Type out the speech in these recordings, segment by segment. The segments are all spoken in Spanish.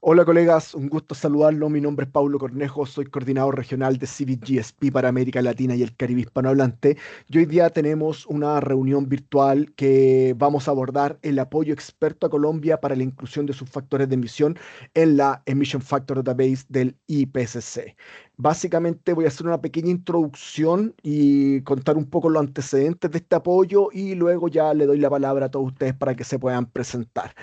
Hola colegas, un gusto saludarlo. Mi nombre es Paulo Cornejo, soy coordinador regional de Civic GSP para América Latina y el Caribe hispanohablante. Y hoy día tenemos una reunión virtual que vamos a abordar el apoyo experto a Colombia para la inclusión de sus factores de emisión en la Emission Factor Database del IPCC. Básicamente voy a hacer una pequeña introducción y contar un poco los antecedentes de este apoyo y luego ya le doy la palabra a todos ustedes para que se puedan presentar.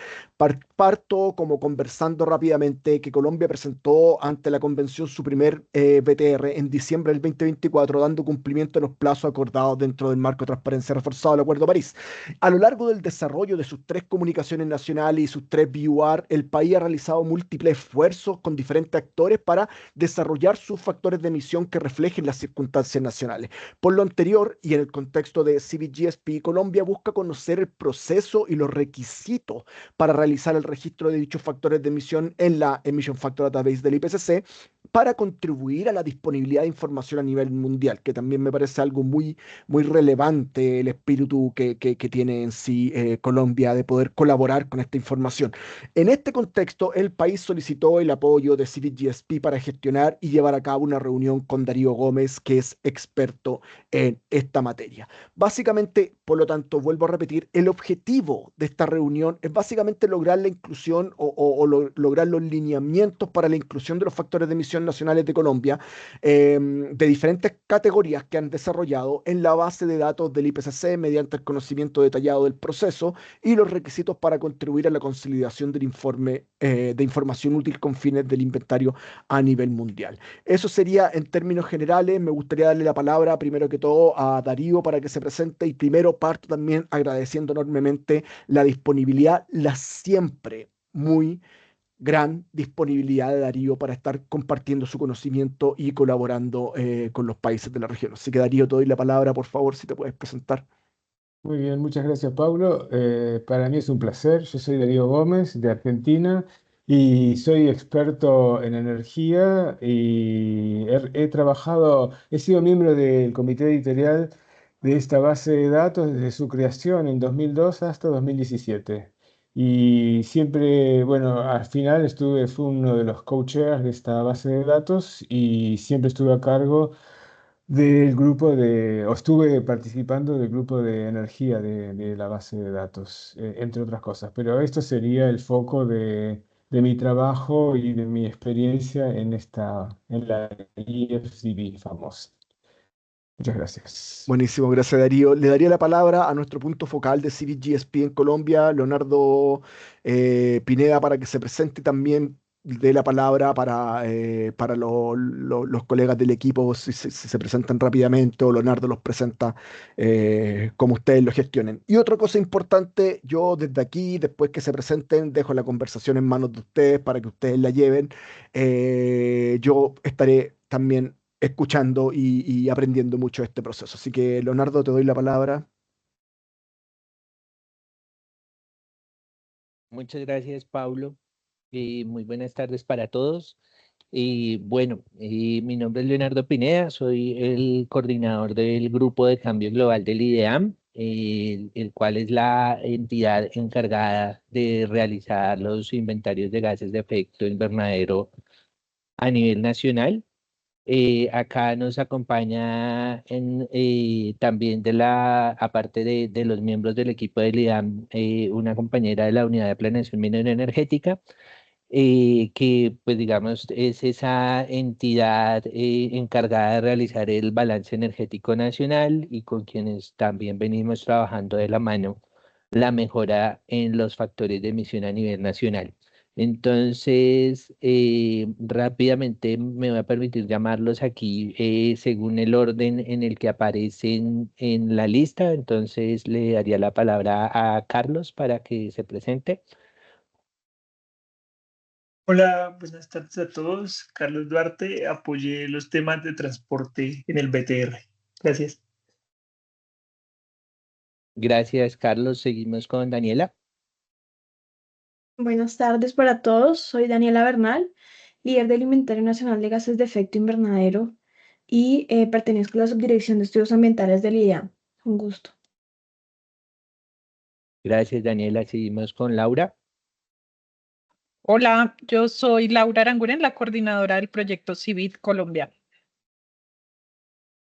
Parto como conversando rápidamente que Colombia presentó ante la convención su primer BTR en diciembre del 2024, dando cumplimiento a los plazos acordados dentro del marco de transparencia reforzado del Acuerdo de París. A lo largo del desarrollo de sus tres comunicaciones nacionales y sus tres BUR, el país ha realizado múltiples esfuerzos con diferentes actores para desarrollar sus factores de emisión que reflejen las circunstancias nacionales. Por lo anterior, y en el contexto de CBGSP, Colombia busca conocer el proceso y los requisitos para realizar el registro de dichos factores de emisión en la Emission Factor Database del IPCC para contribuir a la disponibilidad de información a nivel mundial, que también me parece algo muy relevante el espíritu que tiene en sí Colombia de poder colaborar con esta información. En este contexto, el país solicitó el apoyo de Civic GSP para gestionar y llevar a cabo una reunión con Darío Gómez, que es experto en esta materia. Básicamente, por lo tanto, vuelvo a repetir, el objetivo de esta reunión es básicamente lograr la inclusión lograr los lineamientos para la inclusión de los factores de emisión nacionales de Colombia de diferentes categorías que han desarrollado en la base de datos del IPCC mediante el conocimiento detallado del proceso y los requisitos para contribuir a la consolidación del informe de información útil con fines del inventario a nivel mundial. Eso sería en términos generales. Me gustaría darle la palabra primero que todo a Darío para que se presente y primero parto también agradeciendo enormemente la disponibilidad, la siempre muy gran disponibilidad de Darío para estar compartiendo su conocimiento y colaborando con los países de la región. Así que Darío, te doy la palabra, por favor, si te puedes presentar. Muy bien, muchas gracias, Pablo. Para mí es un placer. Yo soy Darío Gómez, de Argentina, y soy experto en energía y he trabajado, he sido miembro del comité editorial de esta base de datos desde su creación en 2002 hasta 2017. Y siempre, bueno, al final fui uno de los co-chairs de esta base de datos y siempre estuve a cargo o estuve participando del grupo de energía de la base de datos, entre otras cosas. Pero esto sería el foco de mi trabajo y de mi experiencia en la IFCB famosa. Muchas gracias. Buenísimo, gracias Darío. Le daría la palabra a nuestro punto focal de Civic GSP en Colombia, Leonardo Pineda, para que se presente también de la palabra para los colegas del equipo, si se presentan rápidamente o Leonardo los presenta como ustedes lo gestionen. Y otra cosa importante, yo desde aquí, después que se presenten, dejo la conversación en manos de ustedes para que ustedes la lleven. Yo estaré también escuchando y aprendiendo mucho de este proceso. Así que, Leonardo, te doy la palabra. Muchas gracias, Pablo. Muy buenas tardes para todos. Y bueno, mi nombre es Leonardo Pineda, soy el coordinador del Grupo de Cambio Global del IDEAM, el cual es la entidad encargada de realizar los inventarios de gases de efecto invernadero a nivel nacional. Acá nos acompaña también aparte de los miembros del equipo del IDEAM, una compañera de la Unidad de Planeación Minera Energética, que pues digamos es esa entidad encargada de realizar el balance energético nacional y con quienes también venimos trabajando de la mano la mejora en los factores de emisión a nivel nacional. Entonces, rápidamente me voy a permitir llamarlos aquí según el orden en el que aparecen en la lista. Entonces, le daría la palabra a Carlos para que se presente. Hola, buenas tardes a todos. Carlos Duarte, apoyé los temas de transporte en el BTR. Gracias. Gracias, Carlos. Seguimos con Daniela. Buenas tardes para todos. Soy Daniela Bernal, líder del Inventario Nacional de Gases de Efecto Invernadero y pertenezco a la Subdirección de Estudios Ambientales del IDEAM. Un gusto. Gracias, Daniela. Seguimos con Laura. Hola, yo soy Laura Aranguren, la coordinadora del proyecto CIVIT Colombia.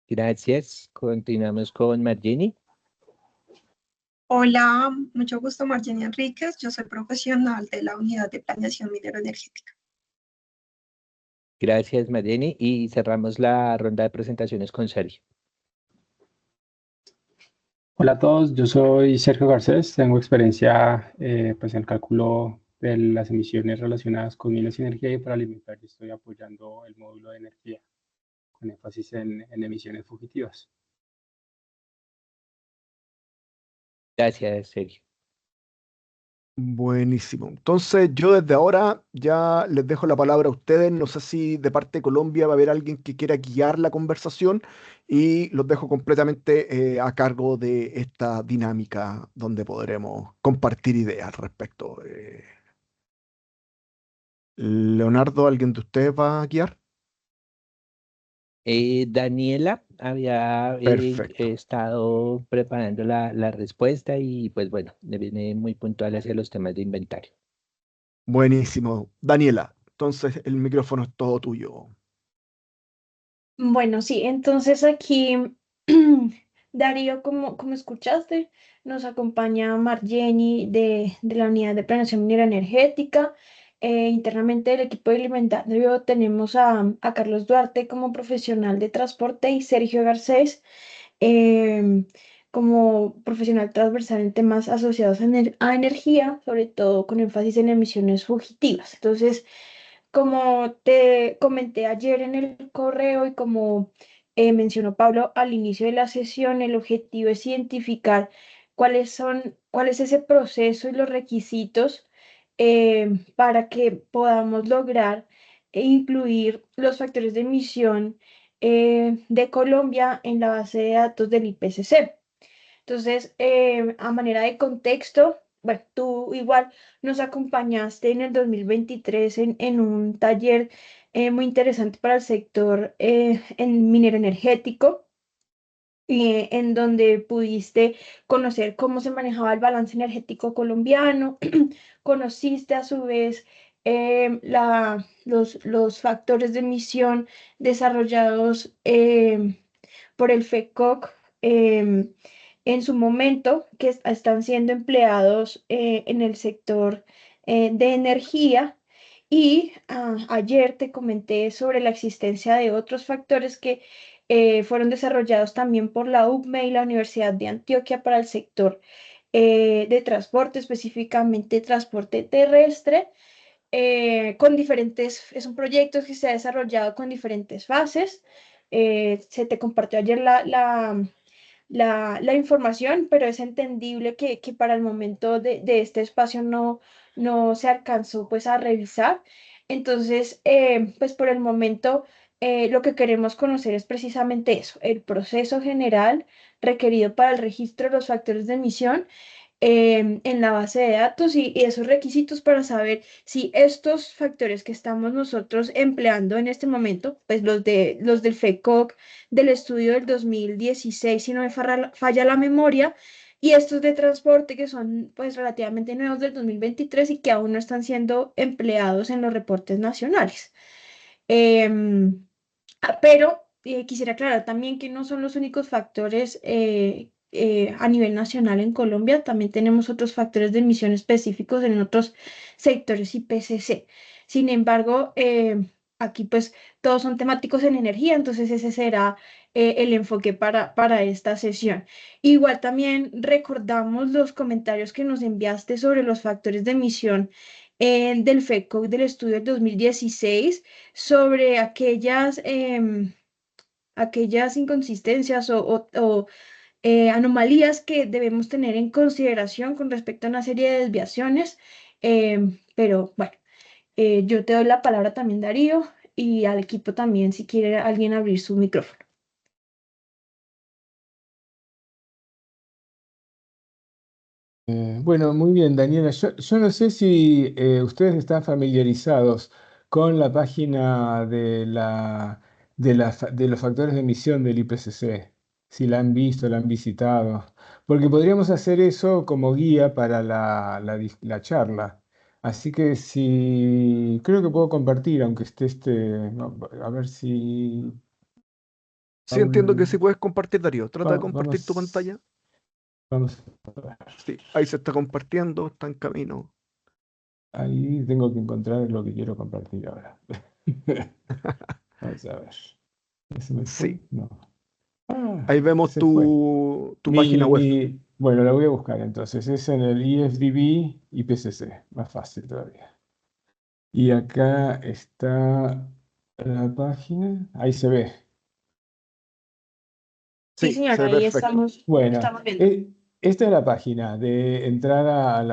Gracias. Continuamos con Margeni. Hola, mucho gusto, Marjane Enríquez. Yo soy profesional de la Unidad de Planeación Minero-Energética. Gracias, Margeni. Y cerramos la ronda de presentaciones con Sergio. Hola a todos, yo soy Sergio Garcés, tengo experiencia pues en el cálculo de las emisiones relacionadas con minas y energía y para alimentar y estoy apoyando el módulo de energía con énfasis en emisiones fugitivas. Gracias, Sergio. Buenísimo. Entonces, yo desde ahora ya les dejo la palabra a ustedes. No sé si de parte de Colombia va a haber alguien que quiera guiar la conversación y los dejo completamente a cargo de esta dinámica donde podremos compartir ideas al respecto. Leonardo, ¿alguien de ustedes va a guiar? Daniela había Perfecto. estado preparando la respuesta y pues bueno, le viene muy puntual hacia los temas de inventario. Buenísimo. Daniela, entonces el micrófono es todo tuyo. Bueno, sí, entonces aquí Darío, como escuchaste, nos acompaña Margeni de la Unidad de Planeación Minera Energética. Internamente del equipo de alimentario tenemos a Carlos Duarte como profesional de transporte y Sergio Garcés em, como profesional transversal en temas asociados a energía, sobre todo con énfasis en emisiones fugitivas. Entonces, como te comenté ayer en el correo y como mencionó Pablo al inicio de la sesión, el objetivo es identificar cuál es ese proceso y los requisitos para que podamos lograr incluir los factores de emisión de Colombia en la base de datos del IPCC. Entonces, a manera de contexto, bueno, tú igual nos acompañaste en el 2023 en un taller muy interesante para el sector en minero energético, en donde pudiste conocer cómo se manejaba el balance energético colombiano, conociste a su vez los factores de emisión desarrollados por el FECOC en su momento, que están siendo empleados en el sector de energía. Y ayer te comenté sobre la existencia de otros factores que fueron desarrollados también por la UCME y la Universidad de Antioquia para el sector de transporte, específicamente transporte terrestre, con diferentes, es un proyecto que se ha desarrollado con diferentes fases. Se te compartió ayer la información, pero es entendible que para el momento de este espacio no se alcanzó pues a revisar. Entonces, pues por el momento lo que queremos conocer es precisamente eso, el proceso general requerido para el registro de los factores de emisión en la base de datos y esos requisitos para saber si estos factores que estamos nosotros empleando en este momento, pues los del FECOC, del estudio del 2016, si no me falla la memoria, y estos de transporte que son pues relativamente nuevos del 2023 y que aún no están siendo empleados en los reportes nacionales. Em, pero quisiera aclarar también que no son los únicos factores a nivel nacional en Colombia, también tenemos otros factores de emisión específicos en otros sectores IPCC. Sin embargo, aquí pues todos son temáticos en energía, entonces ese será el enfoque para esta sesión. Igual también recordamos los comentarios que nos enviaste sobre los factores de emisión del FECOC del estudio del 2016 sobre aquellas inconsistencias o anomalías que debemos tener en consideración con respecto a una serie de desviaciones. Pero bueno, yo te doy la palabra también, Darío, y al equipo también, si quiere alguien abrir su micrófono. Bueno, muy bien, Daniela. Yo no sé si ustedes están familiarizados con la página de los factores de emisión del IPCC, si la han visto, la han visitado, porque podríamos hacer eso como guía para la charla. Así que si creo que puedo compartir, aunque esté no, a ver si Sí, entiendo que Paul, sí puedes compartir, Darío. Trata de compartir tu vamos, pantalla. vamos a ver. Sí, ahí se está compartiendo, está en camino. Ahí tengo que encontrar lo que quiero compartir ahora. Vamos a ver. ¿Ya se me fue? Sí, No. Ah, ahí vemos se fue. tu página web. Bueno, la voy a buscar entonces. Es en el IFDB y PCC. Más fácil todavía. Y acá está la página. Ahí se ve. Sí, Sí, se señora, ve ahí perfecto. Bueno, estamos viendo. esta es la página de entrada a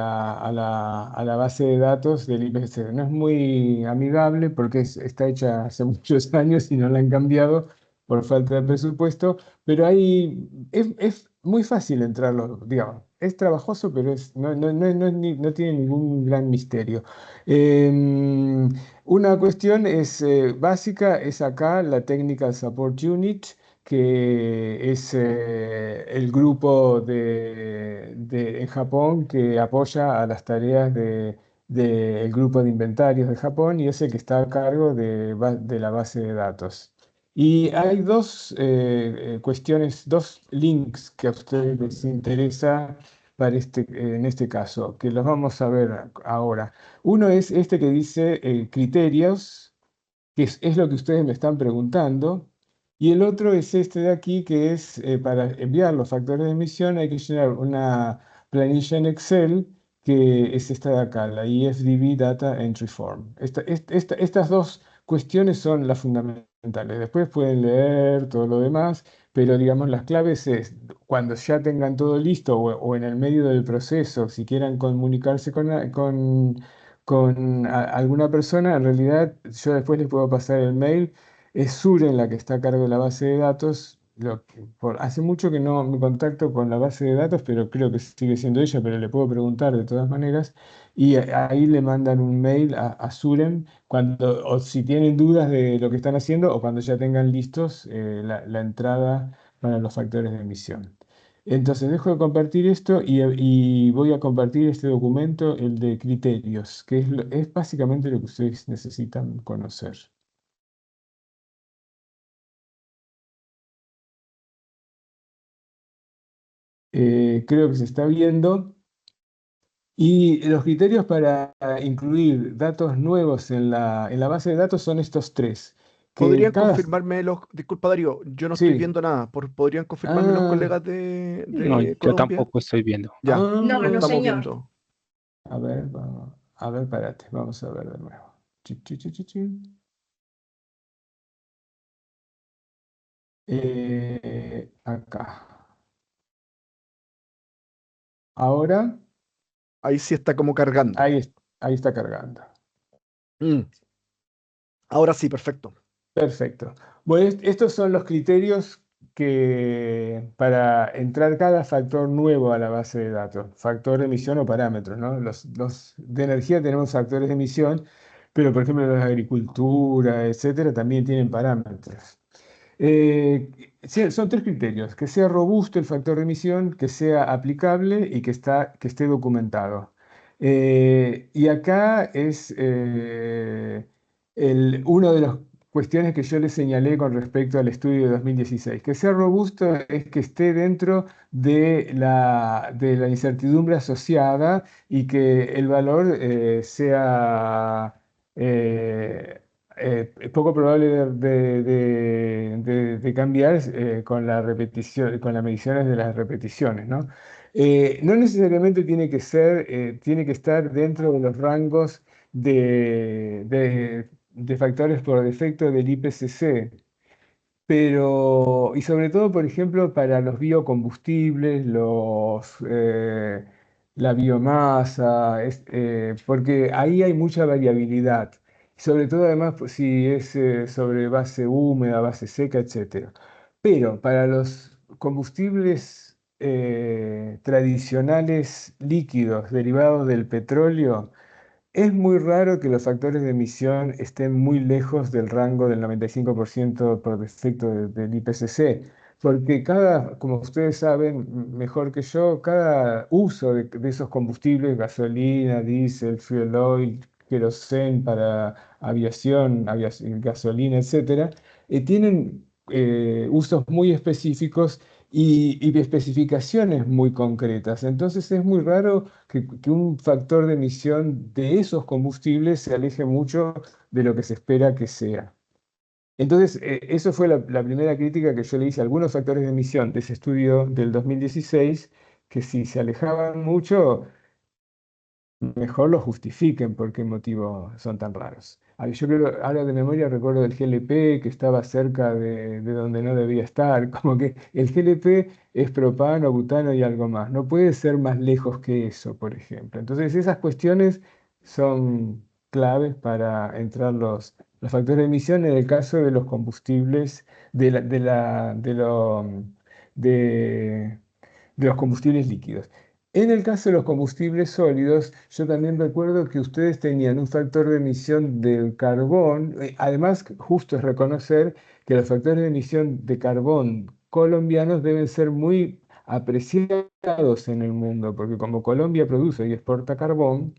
la base de datos del IPC. No es muy amigable porque está hecha hace muchos años y no la han cambiado por falta de presupuesto, pero ahí es muy fácil entrarlo, digamos. Es trabajoso, pero no tiene ningún gran misterio. Em, una cuestión básica, es acá la Technical Support Unit, que es el grupo en Japón que apoya a las tareas del grupo de inventarios de Japón y es el que está a cargo de la base de datos. Y hay dos cuestiones, dos links que a ustedes les interesa en este caso, que los vamos a ver ahora. Uno es este que dice criterios, que es lo que ustedes me están preguntando. Y el otro es este de aquí, que es para enviar los factores de emisión hay que llenar una planilla en Excel, que es esta de acá, la IFDB Data Entry Form. Estas dos cuestiones son las fundamentales. Después pueden leer todo lo demás, pero digamos las claves es cuando ya tengan todo listo o en el medio del proceso, si quieran comunicarse con alguna persona, en realidad yo después les puedo pasar el mail. Es Suren la que está a cargo de la base de datos. Hace mucho que no me contacto con la base de datos, pero creo que sigue siendo ella, pero le puedo preguntar de todas maneras. Y ahí le mandan un mail a Suren o si tienen dudas de lo que están haciendo o cuando ya tengan listos la entrada para los factores de emisión. Entonces dejo de compartir esto y voy a compartir este documento, el de criterios, que es básicamente lo que ustedes necesitan conocer. Creo que se está viendo. Y los criterios para incluir datos nuevos en la base de datos son estos tres. Que ¿Podrían cada... confirmarme Disculpa, Darío, yo no estoy Sí. viendo nada. ¿Podrían confirmarme los Ah, colegas No, de yo Colombia? tampoco estoy viendo. Ya, No, no ah. no, estamos señor. viendo. A ver, a ver, espérate, vamos a ver de nuevo. Chi. Acá. Ahora, Ahí sí está como cargando. ahí está cargando. Mm, ahora sí, perfecto. Perfecto. Bueno, estos son los criterios que para entrar cada factor nuevo a la base de datos, factor de emisión o parámetros, ¿no? Los de energía tenemos factores de emisión, pero por ejemplo los de agricultura, etcétera, también tienen parámetros. Sí, son tres criterios: que sea robusto el factor de emisión, que sea aplicable y que esté documentado. Y acá es uno de las cuestiones que yo les señalé con respecto al estudio de 2016. Que sea robusto es que esté dentro de la incertidumbre asociada y que el valor sea eh, poco probable de cambiar con la repetición, con las mediciones de las repeticiones, ¿no? No necesariamente tiene que estar dentro de los rangos de factores por defecto del IPCC, y sobre todo, por ejemplo, para los biocombustibles, la biomasa, porque ahí hay mucha variabilidad. Sobre todo, además, pues, si es sobre base húmeda, base seca, etcétera. Pero para los combustibles tradicionales líquidos derivados del petróleo, es muy raro que los factores de emisión estén muy lejos del rango del 95% por defecto del IPCC, porque como ustedes saben mejor que yo, cada uso de esos combustibles, gasolina, diésel, fuel oil, queroseno para aviación, gasolina, etcétera, tienen usos muy específicos y especificaciones muy concretas. Entonces es muy raro que un factor de emisión de esos combustibles se aleje mucho de lo que se espera que sea. Entonces, eso fue la primera crítica que yo le hice a algunos factores de emisión de ese estudio del 2016, que si se alejaban mucho, mejor lo justifiquen por qué motivo son tan raros. Yo creo, ahora de memoria recuerdo el GLP que estaba cerca de donde no debía estar, como que el GLP es propano, butano y algo más, no puede ser más lejos que eso, por ejemplo. Entonces esas cuestiones son claves para entrar los factores de emisión en el caso de los combustibles, de, la- de, la- de de los combustibles líquidos. En el caso de los combustibles sólidos, yo también recuerdo que ustedes tenían un factor de emisión del carbón. Además, justo es reconocer que los factores de emisión de carbón colombianos deben ser muy apreciados en el mundo, porque como Colombia produce y exporta carbón,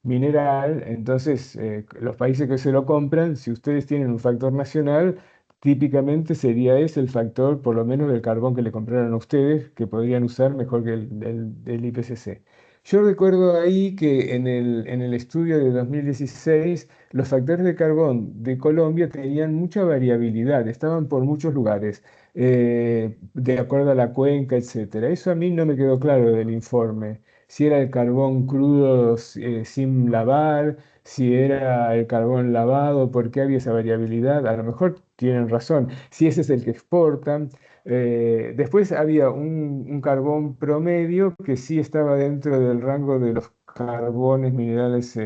mineral, entonces los países que se lo compran, si ustedes tienen un factor nacional, típicamente sería ese el factor, por lo menos del carbón que le compraron a ustedes, que podrían usar mejor que el IPCC. Yo recuerdo ahí que en el estudio de 2016 los factores de carbón de Colombia tenían mucha variabilidad, estaban por muchos lugares, de acuerdo a la cuenca, etcétera. Eso a mí no me quedó claro del informe si era el carbón crudo sin lavar, si era el carbón lavado, por qué había esa variabilidad. A lo mejor tienen razón, si ese es el que exportan. Después había un carbón promedio que sí estaba dentro del rango de los carbones minerales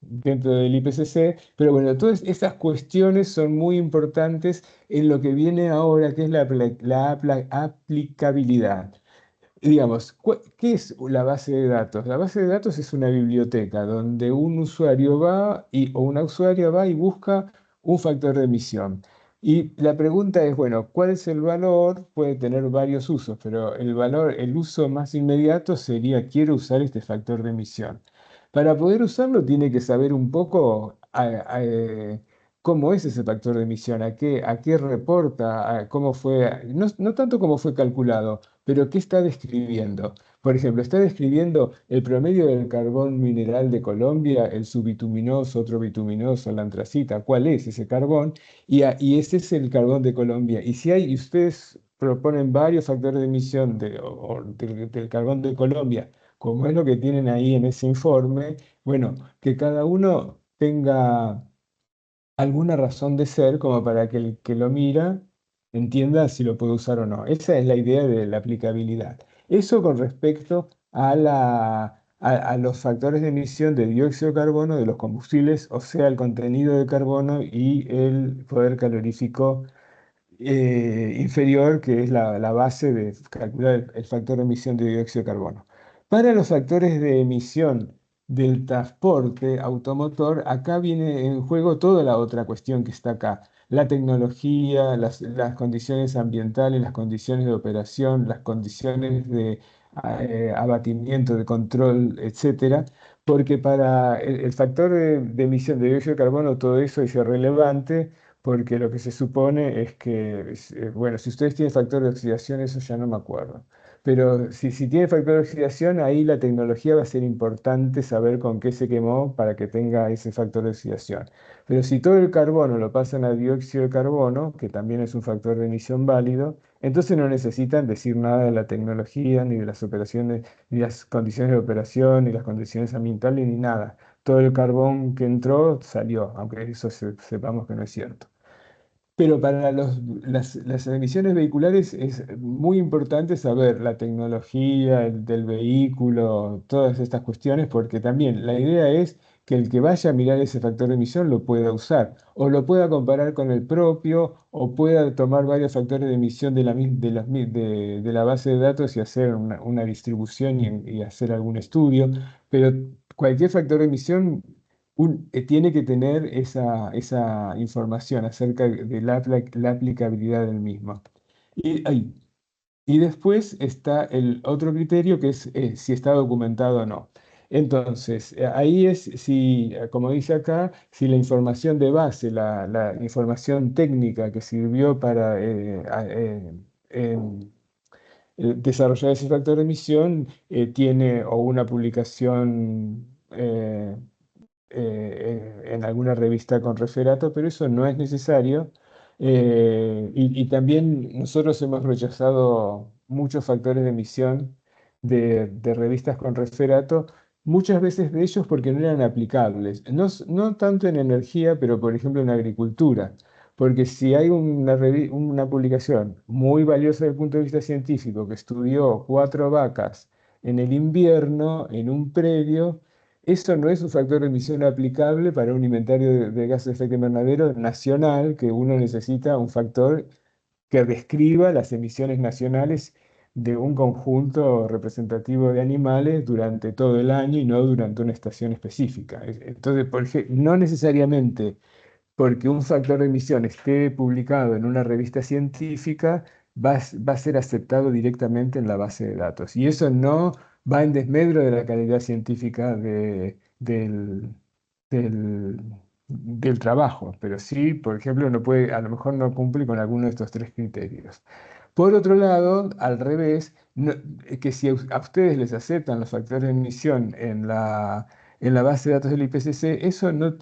dentro del IPCC, pero bueno, todas estas cuestiones son muy importantes en lo que viene ahora, que es la aplicabilidad. Digamos, ¿qué es la base de datos? La base de datos es una biblioteca donde un usuario o una usuaria va y busca un factor de emisión. Y la pregunta es, bueno, ¿cuál es el valor? Puede tener varios usos, pero el uso más inmediato sería, quiero usar este factor de emisión. Para poder usarlo tiene que saber un poco cómo es ese factor de emisión, a qué reporta, cómo fue, no tanto cómo fue calculado, pero ¿qué está describiendo? Por ejemplo, está describiendo el promedio del carbón mineral de Colombia, el subbituminoso, otro bituminoso, la antracita, ¿cuál es ese carbón? Y ese es el carbón de Colombia. Y ustedes proponen varios factores de emisión del carbón de Colombia, como es lo que tienen ahí en ese informe, bueno, que cada uno tenga alguna razón de ser como para que el que lo mira entienda si lo puede usar o no. Esa es la idea de la aplicabilidad. Eso con respecto a los factores de emisión de dióxido de carbono de los combustibles, o sea, el contenido de carbono y el poder calorífico inferior, que es la base de calcular el factor de emisión de dióxido de carbono. Para los factores de emisión del transporte automotor, acá viene en juego toda la otra cuestión que está acá. La tecnología, las condiciones ambientales, las condiciones de operación, las condiciones de abatimiento, de control, etcétera, porque para el factor de emisión de dióxido de carbono todo eso es irrelevante porque lo que se supone es que, bueno, si ustedes tienen factor de oxidación, eso ya no me acuerdo. Pero si tiene factor de oxidación, ahí la tecnología va a ser importante saber con qué se quemó para que tenga ese factor de oxidación. Pero si todo el carbono lo pasan a dióxido de carbono, que también es un factor de emisión válido, entonces no necesitan decir nada de la tecnología, ni de las operaciones, ni las condiciones de operación, ni las condiciones ambientales, ni nada. Todo el carbón que entró salió, aunque eso sepamos que no es cierto. Pero para las emisiones vehiculares es muy importante saber la tecnología del vehículo, todas estas cuestiones, porque también la idea es que el que vaya a mirar ese factor de emisión lo pueda usar, o lo pueda comparar con el propio, o pueda tomar varios factores de emisión de la base de datos y hacer una distribución y hacer algún estudio. Pero cualquier factor de emisión tiene que tener esa información acerca de la aplicabilidad del mismo. Y, ay, y después está el otro criterio que es si está documentado o no. Entonces, ahí es si, como dice acá, si la información de base, la información técnica que sirvió para desarrollar ese factor de emisión, tiene o una publicación en alguna revista con referato, pero eso no es necesario. Y también nosotros hemos rechazado muchos factores de emisión de revistas con referato, muchas veces de ellos porque no eran aplicables, no tanto en energía, pero por ejemplo en agricultura. Porque si hay una publicación muy valiosa desde el punto de vista científico que estudió 4 vacas en el invierno en un predio, eso no es un factor de emisión aplicable para un inventario de gases de efecto invernadero nacional, que uno necesita un factor que describa las emisiones nacionales de un conjunto representativo de animales durante todo el año y no durante una estación específica. Entonces, no necesariamente porque un factor de emisión esté publicado en una revista científica, va a ser aceptado directamente en la base de datos. Y eso no va en desmedro de la calidad científica del, del trabajo, pero sí, por ejemplo, no puede, a lo mejor no cumple con alguno de estos 3 criterios. Por otro lado, al revés, que si a ustedes les aceptan los factores de emisión en la base de datos del IPCC, eso no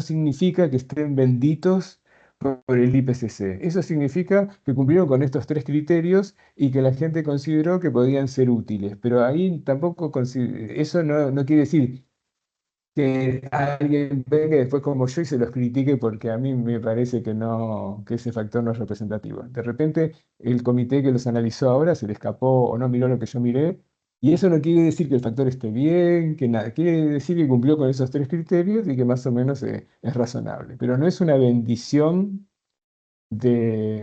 significa que estén benditos por el IPCC. Eso significa que cumplieron con estos 3 criterios y que la gente consideró que podían ser útiles. Pero ahí tampoco, eso no quiere decir que alguien venga después como yo y se los critique porque a mí me parece que no, que ese factor no es representativo. De repente el comité que los analizó ahora se le escapó o no miró lo que yo miré, y eso no quiere decir que el factor esté bien, que nada, quiere decir que cumplió con esos 3 criterios y que más o menos es razonable. Pero no es una bendición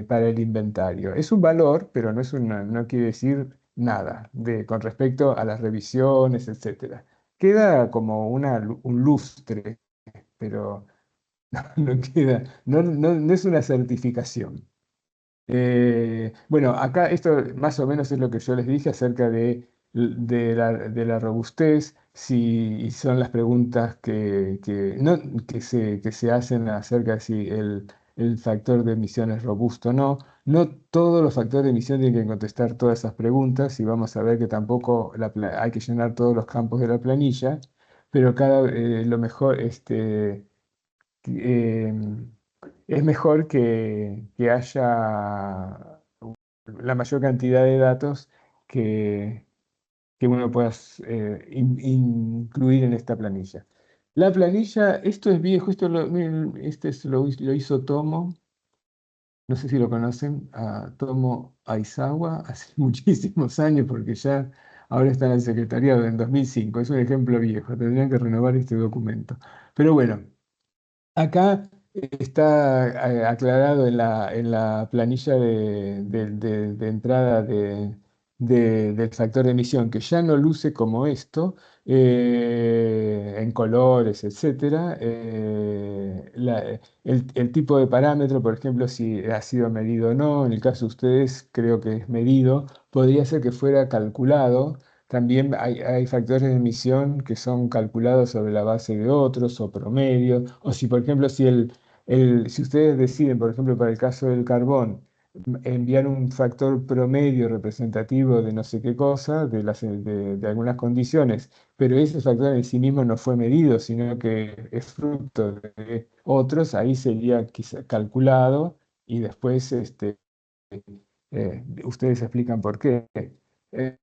para el inventario. Es un valor, pero no quiere decir nada con respecto a las revisiones, etcétera. Queda como un lustre, pero no queda, no es una certificación. Bueno, acá esto más o menos es lo que yo les dije acerca de la robustez, si son las preguntas no, que se hacen acerca de si el factor de emisión es robusto o no. No todos los factores de emisión tienen que contestar todas esas preguntas y vamos a ver que tampoco hay que llenar todos los campos de la planilla, pero lo mejor, eh, es mejor que haya la mayor cantidad de datos que, que uno pueda incluir en esta planilla. La planilla, esto es viejo, miren, lo hizo Tomo, no sé si lo conocen, a Tomo Aizawa, hace muchísimos años, porque ya ahora está en el secretariado en 2005, es un ejemplo viejo, tendrían que renovar este documento. Pero bueno. Acá está aclarado en la planilla de entrada del factor de emisión, que ya no luce como esto, en colores, etcétera. El tipo de parámetro, por ejemplo, si ha sido medido o no, en el caso de ustedes creo que es medido, podría ser que fuera calculado. También hay factores de emisión que son calculados sobre la base de otros o promedio, o si por ejemplo si ustedes deciden, por ejemplo, para el caso del carbón, enviar un factor promedio representativo de no sé qué cosa, de algunas condiciones, pero ese factor en sí mismo no fue medido, sino que es fruto de otros, ahí sería quizá calculado y después ustedes explican por qué. Eh,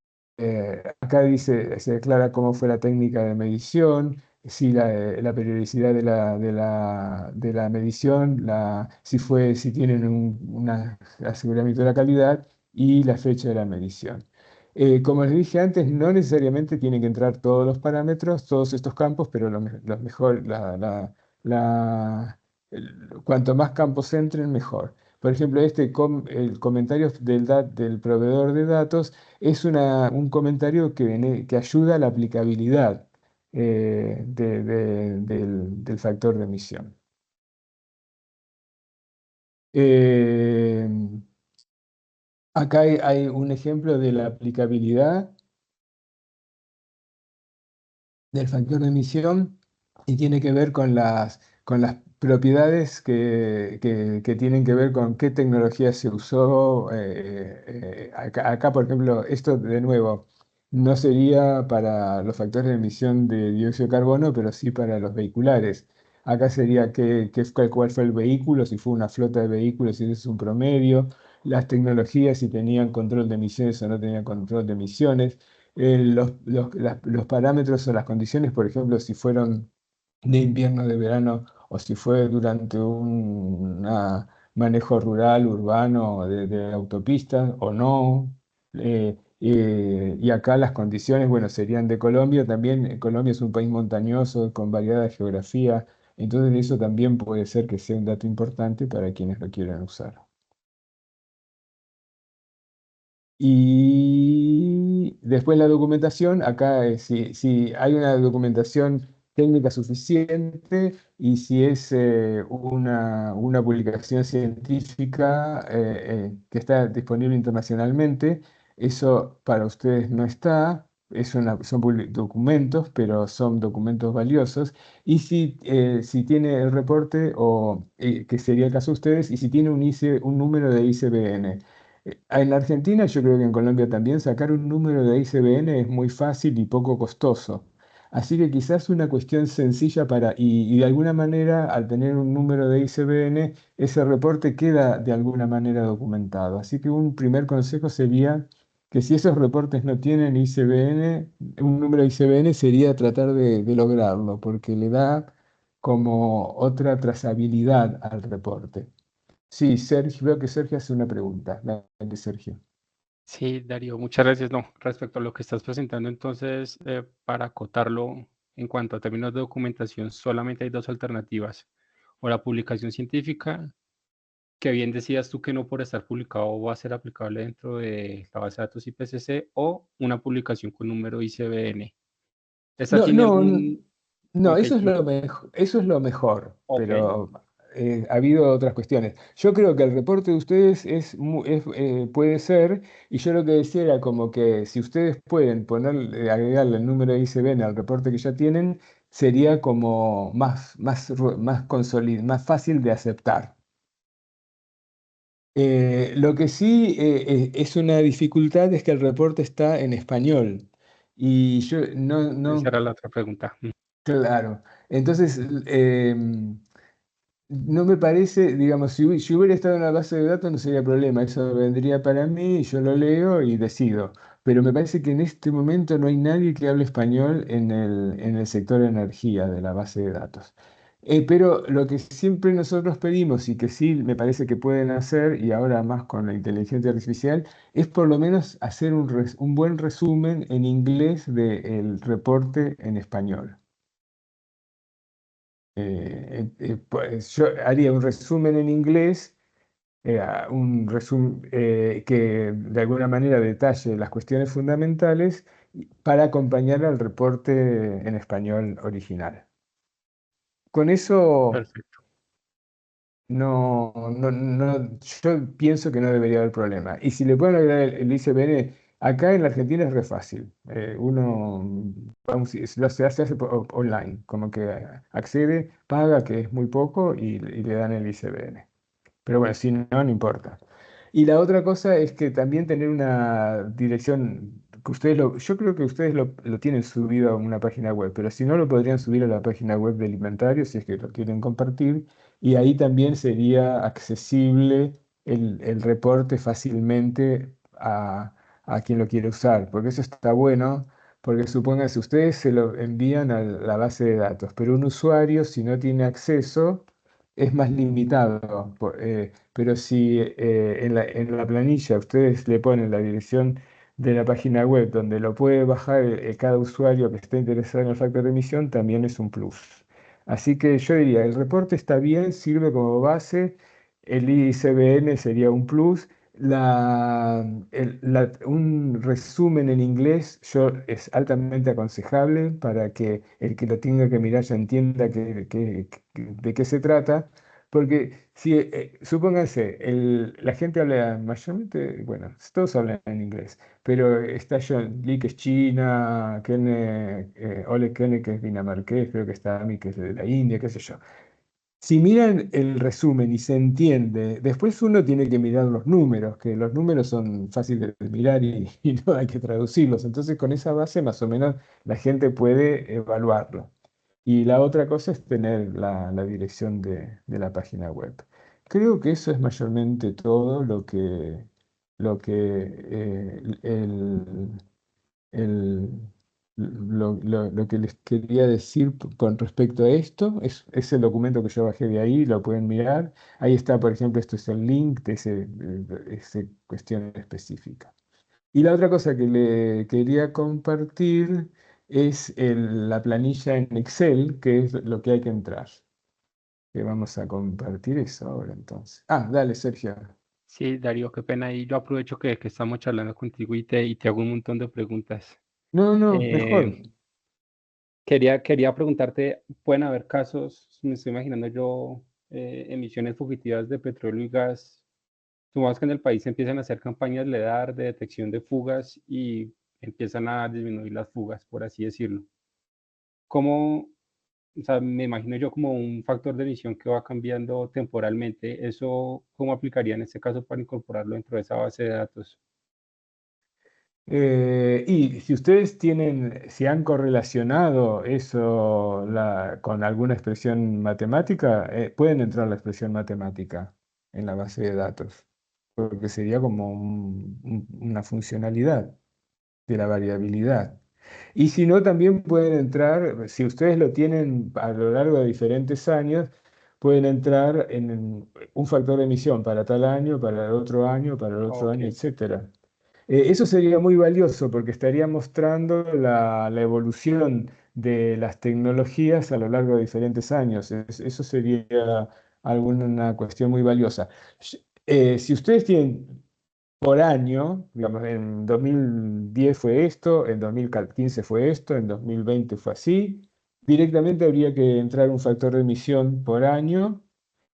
Acá se declara cómo fue la técnica de medición, si la periodicidad de la medición, si tienen un aseguramiento de la calidad y la fecha de la medición. Como les dije antes, no necesariamente tienen que entrar todos los parámetros, todos estos campos, pero lo mejor, cuanto más campos entren, mejor. Por ejemplo, el comentario del proveedor de datos es un comentario que ayuda a la aplicabilidad del factor de emisión. Eh, Acá hay un ejemplo de la aplicabilidad del factor de emisión y tiene que ver con las propiedades que tienen que ver con qué tecnología se usó. Acá, por ejemplo, esto de nuevo no sería para los factores de emisión de dióxido de carbono, pero sí para los vehiculares. Acá sería cuál fue el vehículo, si fue una flota de vehículos, si es un promedio, las tecnologías, si tenían control de emisiones o no tenían control de emisiones, los parámetros o las condiciones, por ejemplo, si fueron de invierno, de verano, o si fue durante un manejo rural, urbano, de autopistas o no. Y acá las condiciones, bueno, serían de Colombia. También Colombia es un país montañoso con variada geografía, entonces eso también puede ser que sea un dato importante para quienes lo quieran usar. Y después la documentación, acá si hay una documentación técnica suficiente y si es una publicación científica que está disponible internacionalmente, eso para ustedes no está, son documentos, pero son documentos valiosos. Y si tiene el reporte, o que sería el caso de ustedes, y si tiene un número de ICBN. En Argentina, yo creo que en Colombia también, sacar un número de ICBN es muy fácil y poco costoso. Así que quizás una cuestión sencilla y de alguna manera, al tener un número de ICBN, ese reporte queda de alguna manera documentado. Así que un primer consejo sería que si esos reportes no tienen ICBN, un número de ICBN sería tratar de lograrlo, porque le da como otra trazabilidad al reporte. Sí, Sergio, veo que Sergio hace una pregunta. Dale, Sergio. Sí, Darío, muchas gracias. No, respecto a lo que estás presentando, entonces, para acotarlo en cuanto a términos de documentación, solamente hay dos alternativas. O la publicación científica, que bien decías tú que no por estar publicado va a ser aplicable dentro de la base de datos IPCC, o una publicación con número ICBN. ¿Esta No, tiene no, algún...? no, Ok, eso es lo mejor, ok, pero ha habido otras cuestiones. Yo creo que el reporte de ustedes puede ser, y yo lo que decía era como que si ustedes pueden agregarle el número de ICBN al reporte que ya tienen, sería como más fácil de aceptar. Lo que sí es una dificultad es que el reporte está en español. Y yo esa era la otra pregunta. claro. Entonces, no me parece, digamos, si hubiera estado en la base de datos no sería problema, eso vendría para mí, yo lo leo y decido. Pero me parece que en este momento no hay nadie que hable español en el sector de energía de la base de datos. Pero lo que siempre nosotros pedimos y que sí me parece que pueden hacer, y ahora más con la inteligencia artificial, es por lo menos hacer un buen resumen en inglés del reporte en español. Pues yo haría un resumen en inglés, un resumen que de alguna manera detalle las cuestiones fundamentales para acompañar al reporte en español original. Con eso Perfecto. yo pienso que no debería haber problema. Y si le pueden agregar el ICBN, acá en la Argentina es re fácil. Se hace online, como que accede, paga, que es muy poco, y le dan el ICBN. Pero bueno, si no, no importa. Y la otra cosa es que también tener una dirección, yo creo que ustedes lo tienen subido a una página web, pero si no lo podrían subir a la página web del inventario si es que lo quieren compartir, y ahí también sería accesible el reporte fácilmente a quien lo quiere usar, porque eso está bueno, porque supongan si ustedes se lo envían a la base de datos, pero un usuario si no tiene acceso es más limitado. Pero si en la planilla ustedes le ponen la dirección de la página web donde lo puede bajar cada usuario que esté interesado en el factor de emisión, también es un plus. Así que yo diría, el reporte está bien, sirve como base, el ICBN sería un plus. Un resumen en inglés es altamente aconsejable para que el que lo tenga que mirar ya entienda de qué se trata, Porque si, supónganse, la gente habla mayormente, bueno, todos hablan en inglés, pero está John Lee, que es China, Ole Kenne, que es dinamarqués, creo que está Ami, que es de la India, qué sé yo. Si miran el resumen y se entiende, después uno tiene que mirar los números, que los números son fáciles de mirar y no hay que traducirlos. Entonces, con esa base, más o menos, la gente puede evaluarlo. Y la otra cosa es tener la dirección de la página web. Creo que eso es mayormente todo lo que el- lo que les quería decir con respecto a esto. Es el documento que yo bajé de ahí, lo pueden mirar. Ahí está, por ejemplo, esto es el link de esa cuestión específica. Y la otra cosa que le quería compartir es la planilla en Excel, que es lo que hay que entrar. Que vamos a compartir eso ahora entonces. Ah, dale, Sergio. Sí, Darío, qué pena. Y yo aprovecho que estamos charlando contigo y te hago un montón de preguntas. No, no, mejor. Eh, quería preguntarte, ¿pueden haber casos, me estoy imaginando yo, emisiones fugitivas de petróleo y gas? Supongamos que en el país se empiezan a hacer campañas LEDAR de detección de fugas y empiezan a disminuir las fugas, por así decirlo. ¿Cómo, o sea, me imagino yo como un factor de emisión que va cambiando temporalmente? ¿Eso cómo aplicaría en este caso para incorporarlo dentro de esa base de datos? Y si ustedes si han correlacionado eso con alguna expresión matemática, pueden entrar la expresión matemática en la base de datos, porque sería como una funcionalidad de la variabilidad. Y si no, también pueden entrar, si ustedes lo tienen a lo largo de diferentes años, pueden entrar en un factor de emisión para tal año, para el otro año, para el otro Ok, año, etcétera. Eso sería muy valioso porque estaría mostrando la evolución de las tecnologías a lo largo de diferentes años. Eso sería alguna cuestión muy valiosa. Si ustedes tienen por año, digamos, en 2010 fue esto, en 2015 fue esto, en 2020 fue así, directamente habría que entrar un factor de emisión por año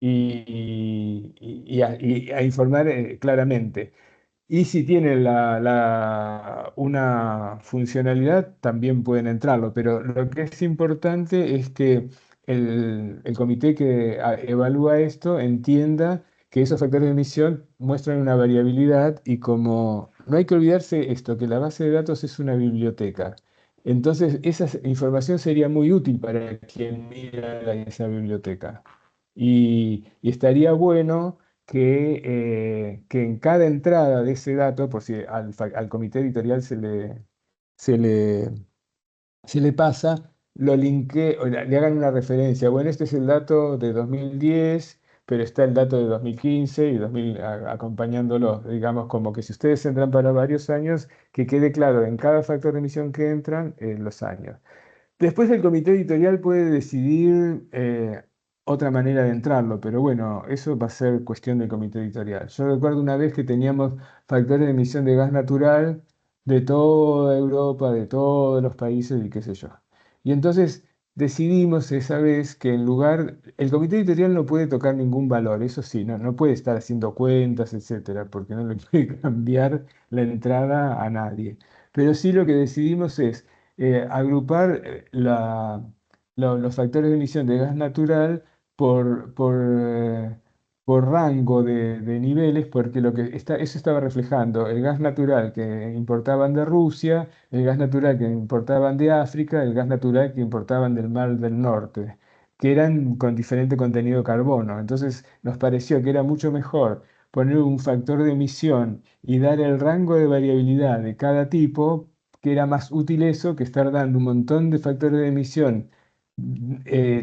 y a informar claramente. Y si tienen una funcionalidad, también pueden entrarlo, pero lo que es importante es que el comité que evalúa esto entienda que esos factores de emisión muestran una variabilidad y como no hay que olvidarse esto, que la base de datos es una biblioteca. Entonces, esa información sería muy útil para quien mira esa biblioteca. Y estaría bueno que en cada entrada de ese dato, por si al comité editorial se le, se le pasa, lo linkee o le hagan una referencia. Bueno, este es el dato de 2010, pero está el dato de 2015 y 2000 acompañándolo. Digamos, como que si ustedes entran para varios años, que quede claro en cada factor de emisión que entran, los años. Después el comité editorial puede decidir otra manera de entrarlo, pero bueno, eso va a ser cuestión del comité editorial. Yo recuerdo una vez que teníamos factores de emisión de gas natural de toda Europa, de todos los países y qué sé yo. Y entonces decidimos esa vez que el comité editorial no puede tocar ningún valor, eso sí, no puede estar haciendo cuentas, etcétera, porque no le puede cambiar la entrada a nadie. Pero sí lo que decidimos es agrupar los factores de emisión de gas natural por, por, eh, por rango de niveles, porque eso estaba reflejando el gas natural que importaban de Rusia, el gas natural que importaban de África, el gas natural que importaban del Mar del Norte, que eran con diferente contenido de carbono. Entonces nos pareció que era mucho mejor poner un factor de emisión y dar el rango de variabilidad de cada tipo, que era más útil eso que estar dando un montón de factores de emisión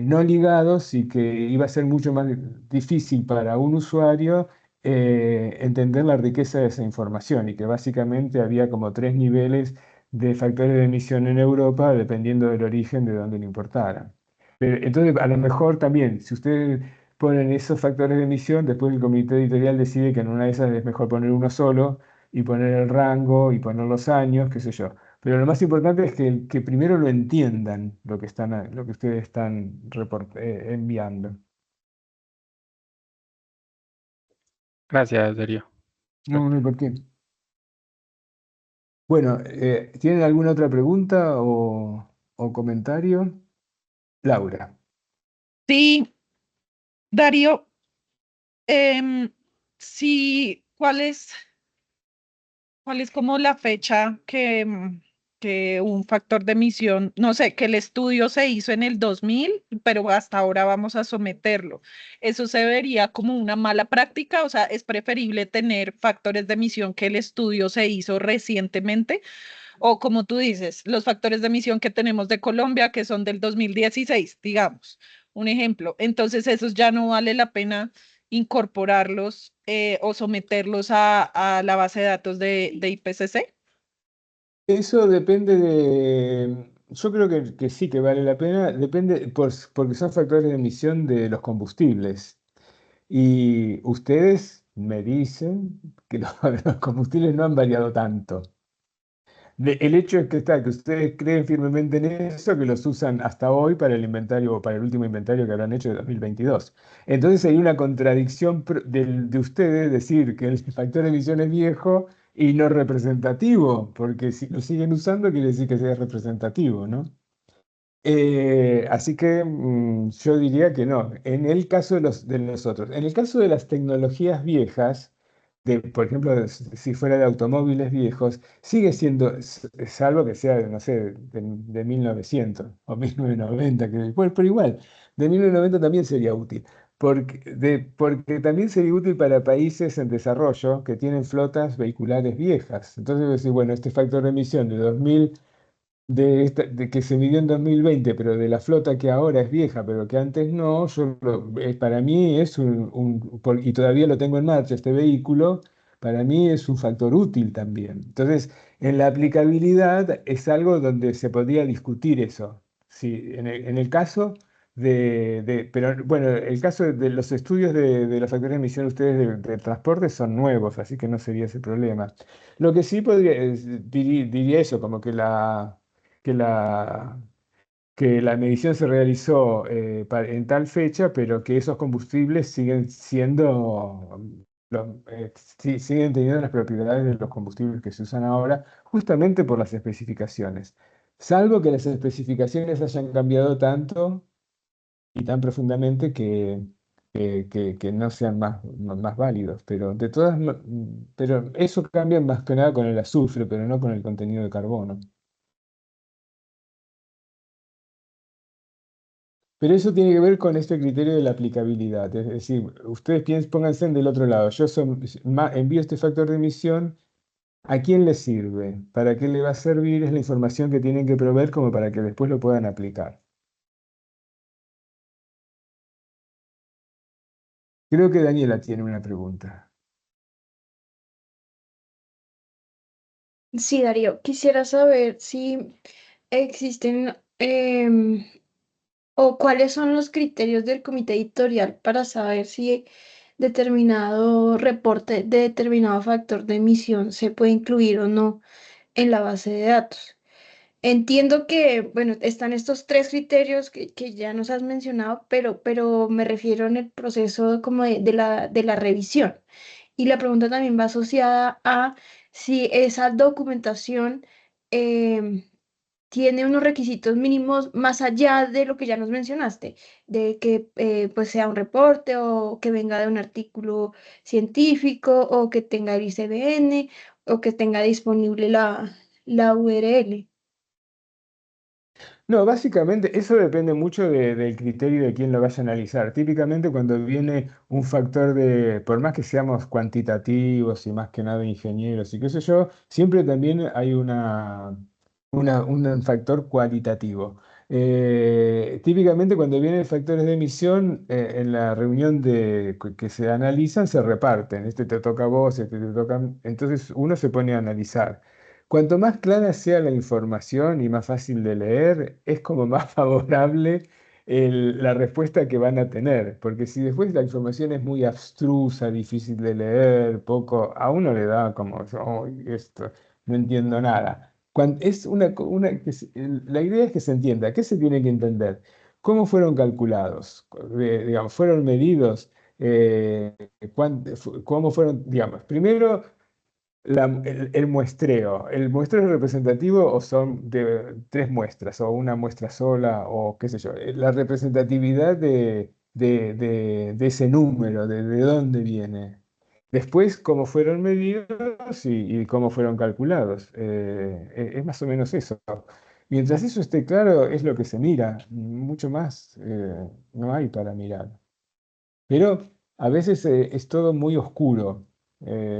no ligados y que iba a ser mucho más difícil para un usuario entender la riqueza de esa información y que básicamente había como tres niveles de factores de emisión en Europa dependiendo del origen de donde lo importaran. Entonces, a lo mejor también, si ustedes ponen esos factores de emisión, después el comité editorial decide que en una de esas es mejor poner uno solo y poner el rango y poner los años, qué sé yo. Pero lo más importante es que primero lo entiendan lo que ustedes están enviando. Gracias, Darío. No hay por qué. Bueno, ¿tienen alguna otra pregunta o comentario? Laura. Sí, Darío, sí, cuál es como la fecha que un factor de emisión, no sé, que el estudio se hizo en el 2000, pero hasta ahora vamos a someterlo? ¿Eso se vería como una mala práctica? O sea, ¿es preferible tener factores de emisión que el estudio se hizo recientemente? O como tú dices, los factores de emisión que tenemos de Colombia, que son del 2016, digamos, un ejemplo. Entonces, esos ya no vale la pena incorporarlos o someterlos a la base de datos de IPCC. Eso depende yo creo que sí que vale la pena, depende, porque son factores de emisión de los combustibles. Y ustedes me dicen que los combustibles no han variado tanto. El hecho es que que ustedes creen firmemente en eso, que los usan hasta hoy para el inventario, para el último inventario que habrán hecho de 2022. Entonces hay una contradicción de ustedes decir que el factor de emisión es viejo y no representativo, porque si lo siguen usando quiere decir que sea representativo, ¿no? Así que yo diría que no. En el caso de los otros, en el caso de las tecnologías viejas, por ejemplo, si fuera de automóviles viejos, sigue siendo, salvo que sea, no sé, de 1900 o 1990, bueno, pero igual, de 1990 también sería útil, porque también sería útil para países en desarrollo que tienen flotas vehiculares viejas. Entonces, decir, bueno, este factor de emisión de 2000 de que se midió en 2020, pero de la flota que ahora es vieja, pero que antes no, para mí es y todavía lo tengo en marcha este vehículo, para mí es un factor útil también. Entonces, en la aplicabilidad es algo donde se podría discutir eso. Sí, en el caso pero bueno, el caso de los estudios de los factores de emisión ustedes de transporte son nuevos, así que no sería ese problema. Lo que sí diría eso, como que la, que la medición se realizó en tal fecha, pero que esos combustibles siguen siendo, siguen teniendo las propiedades de los combustibles que se usan ahora, justamente por las especificaciones. Salvo que las especificaciones hayan cambiado tanto y tan profundamente que no sean más válidos, pero eso cambia más que nada con el azufre, pero no con el contenido de carbono. Pero eso tiene que ver con este criterio de la aplicabilidad. Es decir, ustedes pónganse del otro lado. Envío este factor de emisión. ¿A quién le sirve? ¿Para qué le va a servir? Es la información que tienen que proveer como para que después lo puedan aplicar. Creo que Daniela tiene una pregunta. Sí, Darío, quisiera saber si existen o cuáles son los criterios del comité editorial para saber si determinado reporte de determinado factor de emisión se puede incluir o no en la base de datos. Entiendo que, bueno, están estos tres criterios que ya nos has mencionado, pero me refiero en el proceso como de la revisión. Y la pregunta también va asociada a si esa documentación em, tiene unos requisitos mínimos más allá de lo que ya nos mencionaste, de que pues sea un reporte o que venga de un artículo científico o que tenga el ICBN o que tenga disponible la URL. No, básicamente eso depende mucho del criterio de quién lo vaya a analizar. Típicamente cuando viene un factor por más que seamos cuantitativos y más que nada ingenieros y qué sé yo, siempre también hay un factor cualitativo. Típicamente cuando vienen factores de emisión, en la reunión que se analizan se reparten. Este te toca a vos, este te toca Entonces uno se pone a analizar. Cuanto más clara sea la información y más fácil de leer, es como más favorable la respuesta que van a tener. Porque si después la información es muy abstrusa, difícil de leer, poco, a uno le da como, "Ay, esto, no entiendo nada". Es la idea es que se entienda. ¿Qué se tiene que entender? ¿Cómo fueron calculados? Digamos, ¿fueron medidos? eh, cómo fueron, digamos, primero el muestreo. ¿El muestreo es representativo o son de tres muestras o una muestra sola o qué sé yo? La representatividad de ese número, de dónde viene. Después, cómo fueron medidos y cómo fueron calculados. Es más o menos eso. Mientras eso esté claro, es lo que se mira. Mucho más no hay para mirar. Pero a veces es todo muy oscuro.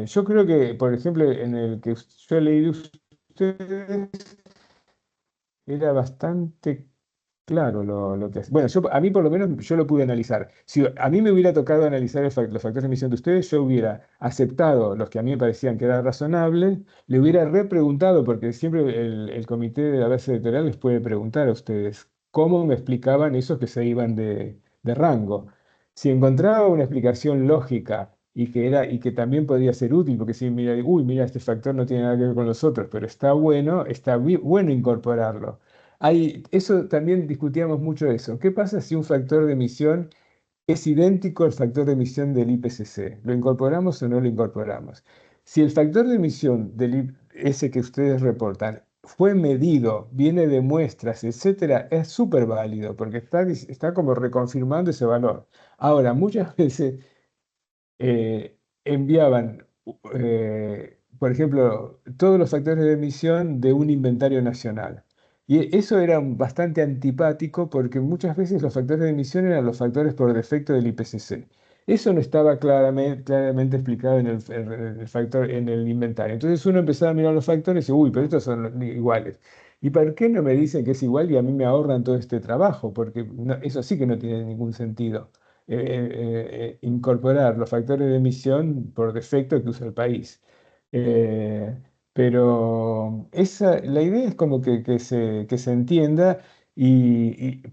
Yo creo que, por ejemplo, en el que yo leí de ustedes, era bastante claro lo que es. Bueno, a mí por lo menos yo lo pude analizar. Si a mí me hubiera tocado analizar los factores de emisión de ustedes, yo hubiera aceptado los que a mí me parecían que era razonable, le hubiera repreguntado, porque siempre el comité de la base editorial les puede preguntar a ustedes cómo me explicaban esos que se iban de rango. Si encontraba una explicación lógica y que también podía ser útil, porque si mira, uy, mira, este factor no tiene nada que ver con los otros, pero está bueno, bueno incorporarlo. Eso también discutíamos mucho eso. ¿Qué pasa si un factor de emisión es idéntico al factor de emisión del IPCC? ¿Lo incorporamos o no lo incorporamos? Si el factor de emisión ese que ustedes reportan fue medido, viene de muestras, etcétera, es súper válido porque está como reconfirmando ese valor. Ahora, muchas veces enviaban, por ejemplo, todos los factores de emisión de un inventario nacional. Y eso era bastante antipático porque muchas veces los factores de emisión eran los factores por defecto del IPCC. Eso no estaba claramente explicado en el factor, en el inventario. Entonces uno empezaba a mirar los factores y dice, uy, pero estos son iguales. ¿Y por qué no me dicen que es igual y a mí me ahorran todo este trabajo? Porque eso sí que no tiene ningún sentido incorporar los factores de emisión por defecto que usa el país. Eh, pero la idea es como que se entienda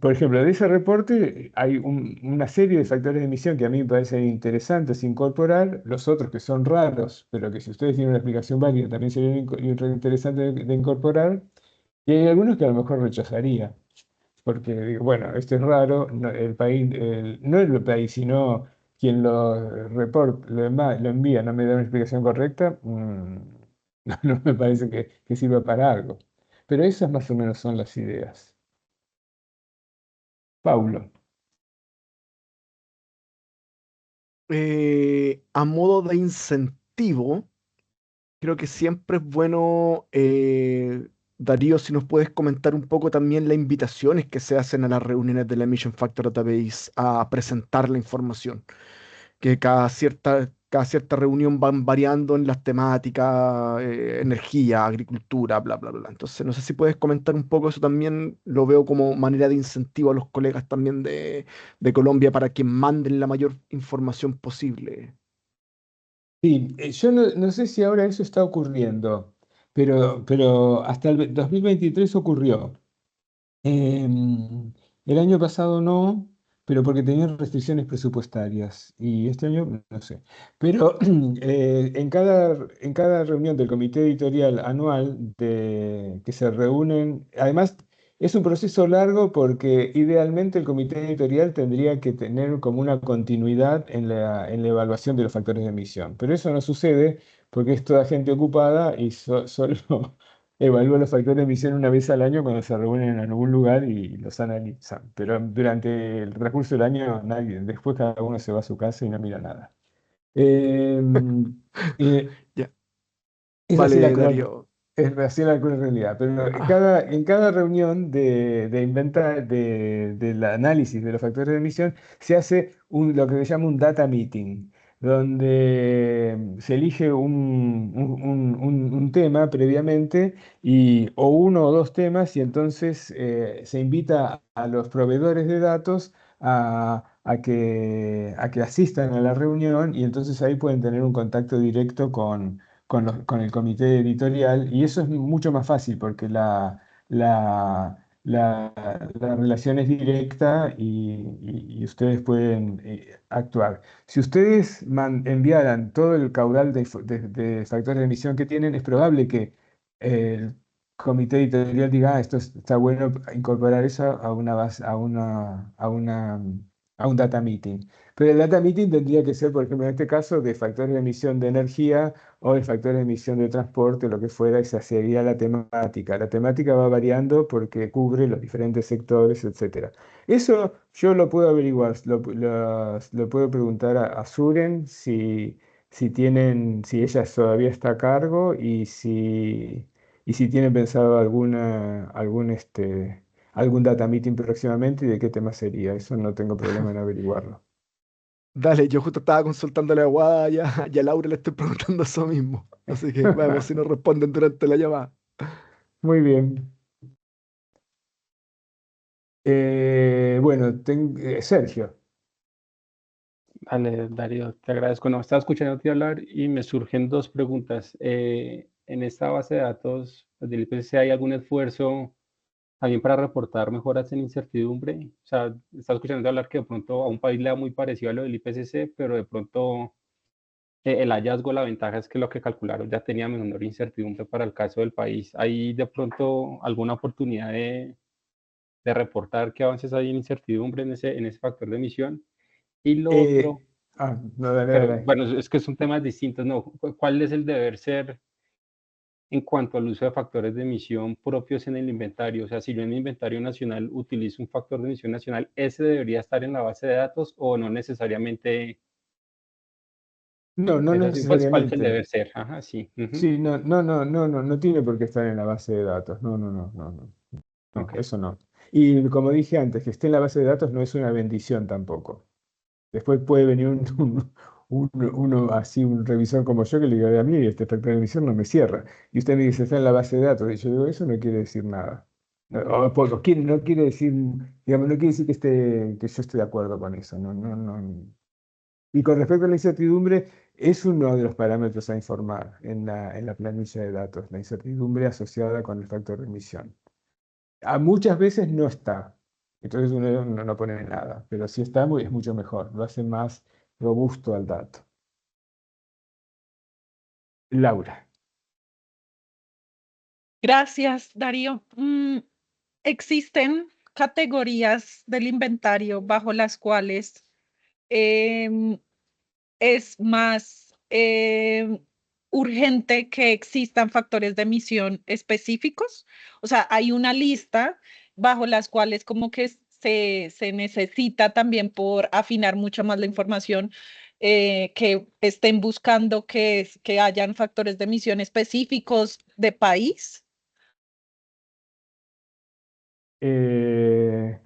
por ejemplo, de ese reporte hay una serie de factores de emisión que a mí me parecen interesantes incorporar, los otros que son raros, pero que si ustedes tienen una explicación válida también serían interesantes de incorporar, y hay algunos que a lo mejor rechazaría. Porque digo, bueno, esto es raro, el país, no el país, sino quien lo envía, no me da una explicación correcta, no me parece que sirva para algo. Pero esas más o menos son las ideas. Paulo. A modo de incentivo, creo que siempre es bueno, Darío, si nos puedes comentar un poco también las invitaciones que se hacen a las reuniones de la Emission Factor Database a presentar la información, que cada cierta reunión van variando en las temáticas, energía, agricultura, bla, bla, bla. Entonces, no sé si puedes comentar un poco eso también, lo veo como manera de incentivo a los colegas también de Colombia para que manden la mayor información posible. Sí, yo no sé si ahora eso está ocurriendo, pero hasta el 2023 ocurrió. El año pasado no, pero porque tenían restricciones presupuestarias. Y este año no sé. Pero en cada reunión del comité editorial anual que se reúnen, además es un proceso largo porque idealmente el comité editorial tendría que tener como una continuidad en la evaluación de los factores de emisión. Pero eso no sucede porque es toda gente ocupada y solo evalúa los factores de emisión una vez al año cuando se reúnen en algún lugar y los analizan. Pero durante el transcurso del año, nadie, después cada uno se va a su casa y no mira nada. Eh, eh, Ya, es así vale, Darío. es así la cruel realidad. Pero Ah, en cada reunión del análisis de los factores de emisión se hace lo que se llama un data meeting, donde se elige un tema previamente o uno o dos temas y entonces se invita a los proveedores de datos a que asistan a la reunión y entonces ahí pueden tener un contacto directo con el comité editorial y eso es mucho más fácil porque la relación es directa y ustedes pueden actuar. Si ustedes enviaran todo el caudal de factores de emisión que tienen, es probable que el comité editorial diga, esto está bueno incorporar eso a una base, a un data meeting. Pero el data meeting tendría que ser, por ejemplo, en este caso, de factores de emisión de energía o de factores de emisión de transporte, lo que fuera, esa sería la temática. La temática va variando porque cubre los diferentes sectores, etcétera. Eso yo lo puedo averiguar, lo puedo preguntar a Suren si ella todavía está a cargo y si tienen pensado algún data meeting próximamente y de qué tema sería. Eso no tengo problema en averiguarlo. Dale, yo justo estaba consultándole a Guada y a Laura le estoy preguntando eso mismo. Así que vemos si nos responden durante la llamada. Muy bien. Bueno, Sergio. Vale, Darío, te agradezco. No, estaba escuchándote hablar y me surgen dos preguntas. En esta base de datos del IPCC, ¿hay algún esfuerzo también para reportar mejoras en incertidumbre? O sea, estaba escuchando hablar que de pronto a un país le da muy parecido a lo del IPCC, pero de pronto el hallazgo, la ventaja es que lo que calcularon ya tenía menor incertidumbre para el caso del país. ¿Hay de pronto alguna oportunidad de reportar qué avances hay en incertidumbre en ese factor de emisión? Y lo otro, No, dale, pero dale. bueno, es que son temas distintos, ¿no? ¿Cuál es el deber ser en cuanto al uso de factores de emisión propios en el inventario? O sea, si yo en mi inventario nacional utilizo un factor de emisión nacional, ¿ese debería estar en la base de datos o no necesariamente? No, no Es así, pues, ¿cuál es el necesariamente. deber ser? Ajá, sí. Ujú. Sí, no, no, no, no, no, no tiene por qué estar en la base de datos. No, no, no, no, no, no, Ok. eso no. Y como dije antes, que esté en la base de datos no es una bendición tampoco. Después puede venir uno así, un revisor como yo, que le diga a mí, este factor de emisión no me cierra. Y usted me dice, está en la base de datos. Y yo digo, eso no quiere decir nada. No quiere decir, digamos, no quiere decir que yo esté de acuerdo con eso. No, no, no. Y con respecto a la incertidumbre, es uno de los parámetros a informar en la planilla de datos, la incertidumbre asociada con el factor de emisión. Muchas veces no está, entonces uno no pone nada, pero si está, es mucho mejor, lo hace más robusto al dato. Laura. Gracias, Darío. Existen categorías del inventario bajo las cuales em, es más urgente que existan factores de emisión específicos. O sea, hay una lista bajo las cuales como que se necesita también por afinar mucho más la información, que estén buscando que hayan factores de emisión específicos de país. Eh,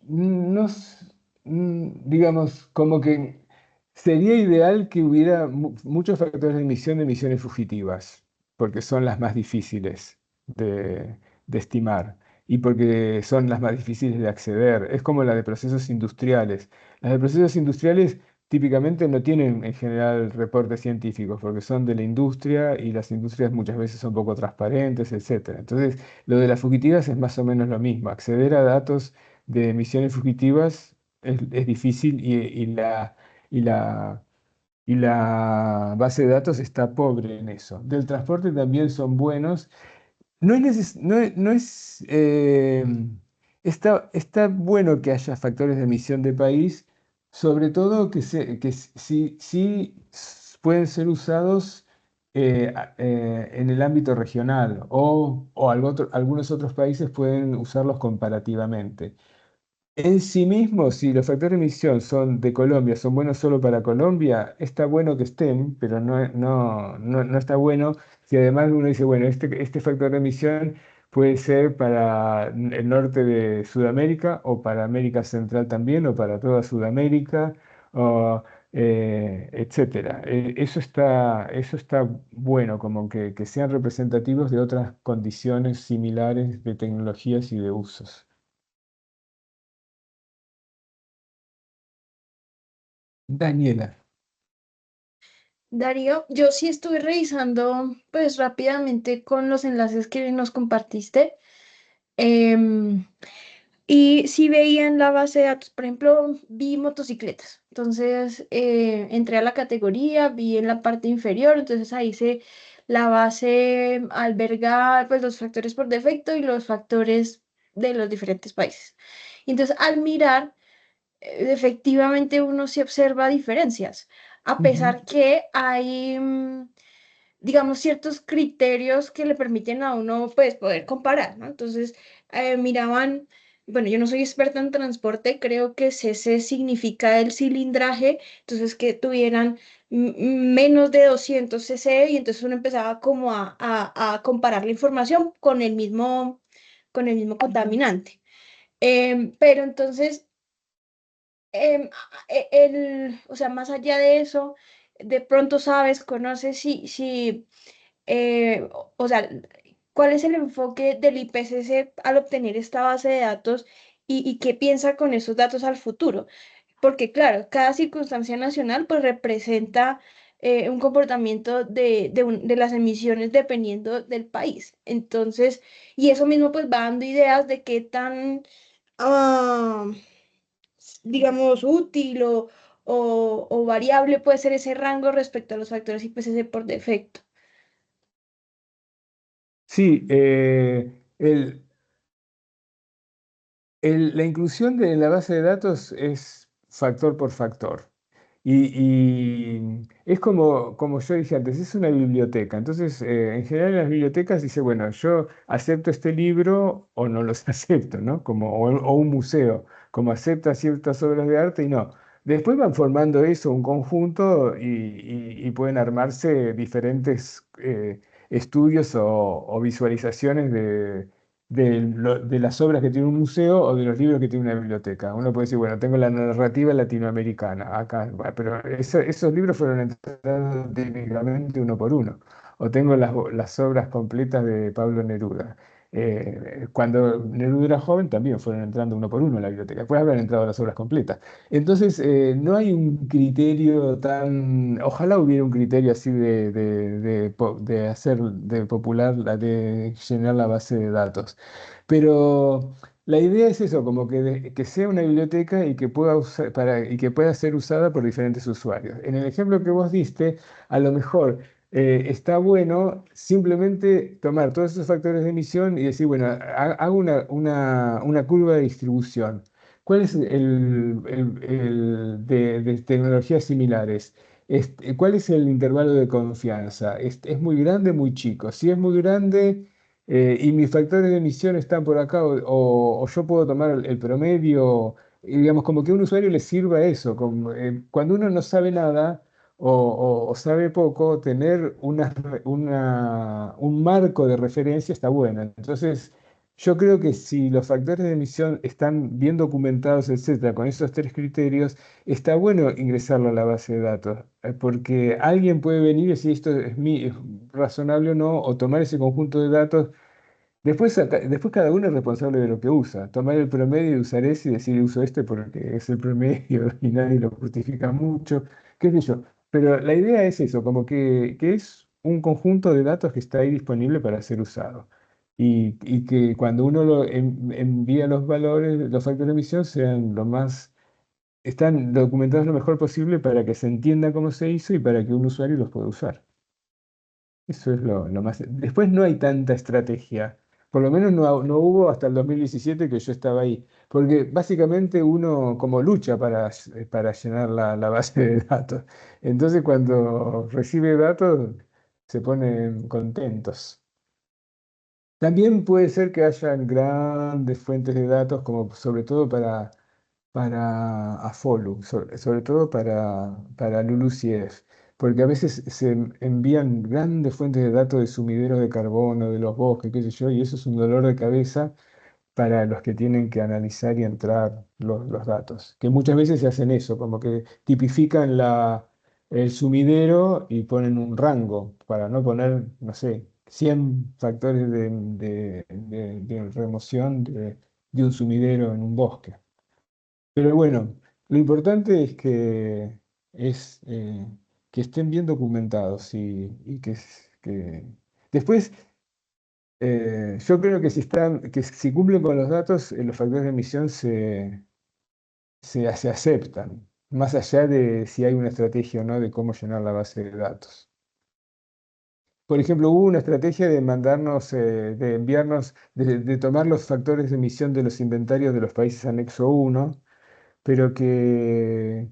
no, digamos, como que sería ideal que hubiera muchos factores de emisiones fugitivas, porque son las más difíciles de estimar y porque son las más difíciles de acceder. Es como la de procesos industriales. Las de procesos industriales típicamente no tienen en general reportes científicos porque son de la industria y las industrias muchas veces son poco transparentes, etcétera. Entonces, lo de las fugitivas es más o menos lo mismo. Acceder a datos de emisiones fugitivas es difícil y la, y la base de datos está pobre en eso. Del transporte también son buenos. No es, no es está bueno que haya factores de emisión de país, sobre todo sí pueden ser usados en el ámbito regional o algunos otros países pueden usarlos comparativamente. En sí mismo, si los factores de emisión son de Colombia, son buenos solo para Colombia, está bueno que estén, pero no está bueno si además uno dice, bueno, este factor de emisión puede ser para el norte de Sudamérica o para América Central también o para toda Sudamérica, o, etcétera. Eso está bueno, como que sean representativos de otras condiciones similares de tecnologías y de usos. Daniela. Darío, yo sí estuve revisando pues rápidamente con los enlaces que nos compartiste. em, y sí veía en la base de datos, por ejemplo, vi motocicletas. Entonces entré a la categoría, vi en la parte inferior, entonces ahí la base alberga pues los factores por defecto y los factores de los diferentes países. Y entonces al mirar, efectivamente uno sí observa diferencias, a Ujú. pesar que hay, digamos, ciertos criterios que le permiten a uno, pues, poder comparar, ¿no? Entonces, miraban, bueno, yo no soy experta en transporte, creo que CC significa el cilindraje, entonces que tuvieran menos de 200 cc y entonces uno empezaba como a comparar la información con el mismo contaminante. Pero entonces o sea, más allá de eso, de pronto sabes, conoces o sea, cuál es el enfoque del IPCC al obtener esta base de datos y qué piensa con esos datos al futuro. Porque claro, cada circunstancia nacional pues representa un comportamiento de las emisiones dependiendo del país. Entonces, y eso mismo pues va dando ideas de qué tan... ah, digamos, útil o variable puede ser ese rango respecto a los factores IPCC por defecto. Sí, la inclusión de la base de datos es factor por factor. Y es como yo dije antes, es una biblioteca. Entonces, en general en las bibliotecas dice, bueno, yo acepto este libro o no los acepto, ¿no? O un museo, como acepta ciertas obras de arte y no. Después van formando eso, un conjunto, y pueden armarse diferentes estudios o visualizaciones de las obras que tiene un museo o de los libros que tiene una biblioteca. Uno puede decir, bueno, tengo la narrativa latinoamericana acá, bueno, pero esos libros fueron entrados típicamente uno por uno. O tengo las obras completas de Pablo Neruda. Cuando Neruda era joven también fueron entrando uno por uno en la biblioteca. Después habrán entrado las obras completas. Entonces, no hay un criterio tan... Ojalá hubiera un criterio así de hacer, de popular, de llenar la base de datos. Pero la idea es eso, como que sea una biblioteca y que y que pueda ser usada por diferentes usuarios. En el ejemplo que vos diste, a lo mejor está bueno simplemente tomar todos esos factores de emisión y decir, bueno, hago una curva de distribución. ¿Cuál es de tecnologías similares? ¿Cuál es el intervalo de confianza? ¿Es muy grande, muy chico? Si es muy grande y mis factores de emisión están por acá, o yo puedo tomar el promedio, y digamos, como que a un usuario le sirva eso. Cuando uno no sabe nada o sabe poco, tener un marco de referencia está bueno. Entonces, yo creo que si los factores de emisión están bien documentados, etcétera, con esos tres criterios, está bueno ingresarlo a la base de datos, porque alguien puede venir y decir esto es razonable o no, o tomar ese conjunto de datos. Después cada uno es responsable de lo que usa. Tomar el promedio y usar ese y decir uso este porque es el promedio y nadie lo justifica mucho, qué sé yo. Pero la idea es eso, como que es un conjunto de datos que está ahí disponible para ser usado. Y que cuando uno envía los valores, los factores de emisión están documentados lo mejor posible para que se entienda cómo se hizo y para que un usuario los pueda usar. Eso es lo más. Después no hay tanta estrategia. Por lo menos no hubo hasta el 2017 que yo estaba ahí. Porque básicamente uno como lucha para llenar la base de datos. Entonces cuando recibe datos se ponen contentos. También puede ser que hayan grandes fuentes de datos, como sobre todo para Afolu, sobre todo para LULUCF, porque a veces se envían grandes fuentes de datos de sumideros de carbono, de los bosques, qué sé yo, y eso es un dolor de cabeza para los que tienen que analizar y entrar los datos, que muchas veces se hacen eso, como que tipifican el sumidero y ponen un rango para no poner, no sé, 100 factores de remoción de un sumidero en un bosque. Pero bueno, lo importante es es, eh, que estén bien documentados y que después yo creo que que si cumplen con los datos, los factores de emisión se aceptan, más allá de si hay una estrategia o no de cómo llenar la base de datos. por ejemplo, hubo una estrategia de mandarnos, de enviarnos, de tomar los factores de emisión de los inventarios de los países anexo uno, pero que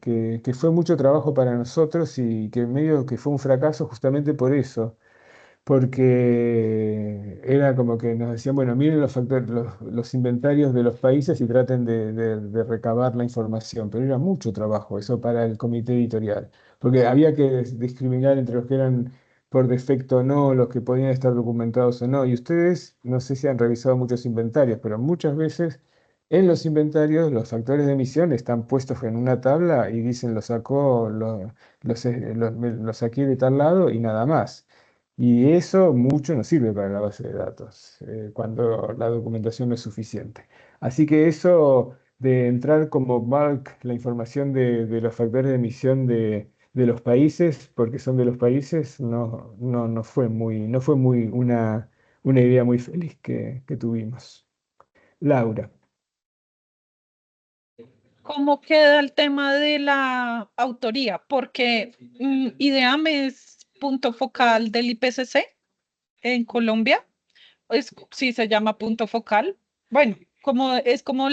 fue mucho trabajo para nosotros y que medio que fue un fracaso justamente por eso, porque era como que nos decían, bueno, miren los factores, los inventarios de los países y traten de recabar la información, pero era mucho trabajo eso para el comité editorial, porque había que discriminar entre los que eran por defecto o no, los que podían estar documentados o no, y ustedes no sé si han revisado muchos inventarios, pero muchas veces en los inventarios los factores de emisión están puestos en una tabla y dicen lo sacó, lo saqué de tal lado y nada más. Y eso mucho nos sirve para la base de datos, cuando la documentación no es suficiente. Así que eso de entrar como bulk la información de los factores de emisión de los países, porque son de los países, no fue muy una idea muy feliz que tuvimos. Laura. ¿Cómo queda el tema de la autoría? Porque IDEAM es punto focal del IPCC en Colombia. Sí, se llama punto focal. Bueno, es como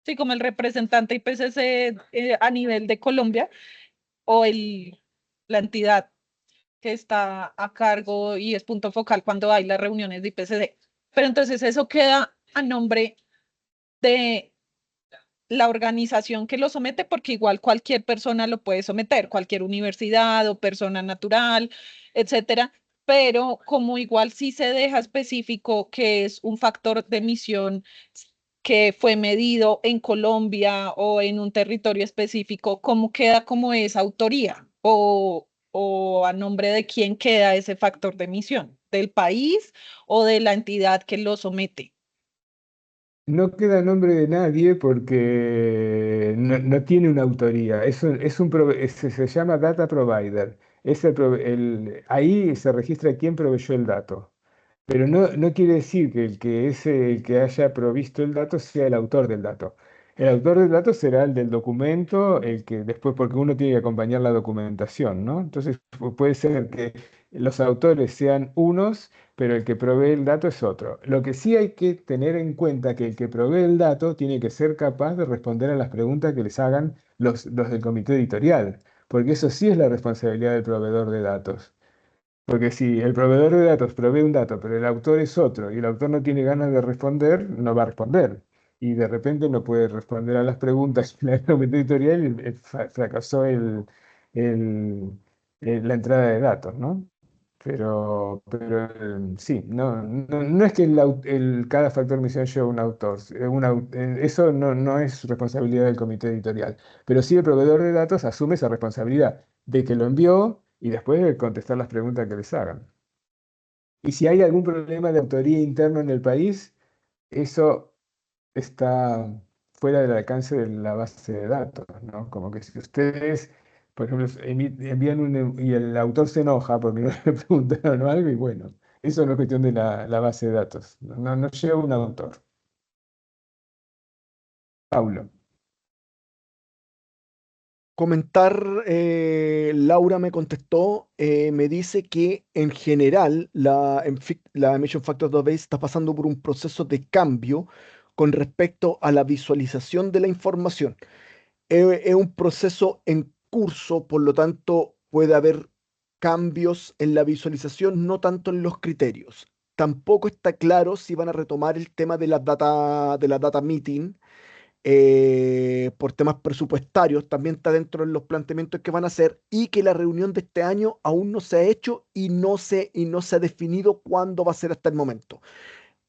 sí, como el representante IPCC a nivel de Colombia o la entidad que está a cargo y es punto focal cuando hay las reuniones de IPCC. Pero entonces eso queda a nombre de la organización que lo somete, porque igual cualquier persona lo puede someter, cualquier universidad o persona natural, etcétera, pero como igual sí se deja específico que es un factor de emisión que fue medido en Colombia o en un territorio específico, ¿cómo queda como esa autoría? O a nombre de quién queda ese factor de emisión, del país o de la entidad que lo somete. No queda nombre de nadie porque no tiene una autoría. Se llama data provider. Ahí se registra quién proveyó el dato. Pero no quiere decir que el que haya provisto el dato sea el autor del dato. El autor del dato será el del documento, el que después, porque uno tiene que acompañar la documentación, ¿no? Entonces puede ser que los autores sean unos, pero el que provee el dato es otro. Lo que sí hay que tener en cuenta que el que provee el dato tiene que ser capaz de responder a las preguntas que les hagan los del comité editorial, porque eso sí es la responsabilidad del proveedor de datos. Porque si el proveedor de datos provee un dato, pero el autor es otro y el autor no tiene ganas de responder, no va a responder. Y de repente no puede responder a las preguntas que la comité editorial y fracasó la entrada de datos, ¿no? Pero sí, no es que cada factor de emisión lleve un autor. Eso no es responsabilidad del comité editorial. Pero sí el proveedor de datos asume esa responsabilidad de que lo envió y después de contestar las preguntas que les hagan. Y si hay algún problema de autoría interno en el país, eso está fuera del alcance de la base de datos, ¿no? Como que si ustedes, por ejemplo, envían y el autor se enoja porque no le preguntaron algo, y bueno, eso no es cuestión de la base de datos, no lleva un autor. Paulo. Comentar, Laura me contestó, me dice que en general la Emission Factor Database está pasando por un proceso de cambio con respecto a la visualización de la información. Es un proceso en curso, por lo tanto puede haber cambios en la visualización, no tanto en los criterios. Tampoco está claro si van a retomar el tema de la data meeting, por temas presupuestarios, también está dentro de los planteamientos que van a hacer, y que la reunión de este año aún no se ha hecho y no se ha definido cuándo va a ser hasta el momento.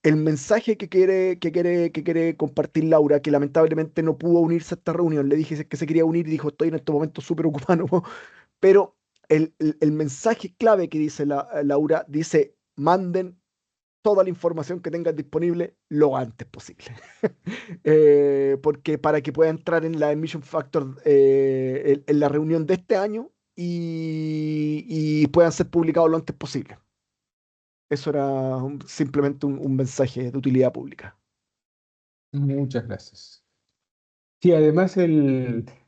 El mensaje que quiere compartir Laura, que lamentablemente no pudo unirse a esta reunión, le dije que se quería unir y dijo, estoy en este momento súper ocupado, pero el mensaje clave que dice Laura dice, manden toda la información que tengan disponible lo antes posible. Porque para que pueda entrar en la Emission Factor, en la reunión de este año, y puedan ser publicados lo antes posible. Eso era simplemente un mensaje de utilidad pública. Muchas gracias. Sí, además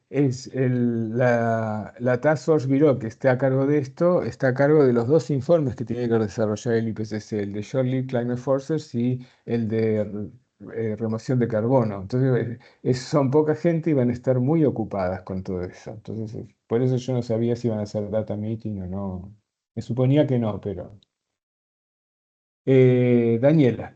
La Task Force Bureau que está a cargo de esto, está a cargo de los dos informes que tiene que desarrollar el IPCC, el de Short-Lived Climate Forces y el de remoción de carbono. Entonces, son poca gente y van a estar muy ocupadas con todo eso. Entonces, por eso yo no sabía si iban a hacer data meeting o no. Me suponía que no, pero... Daniela.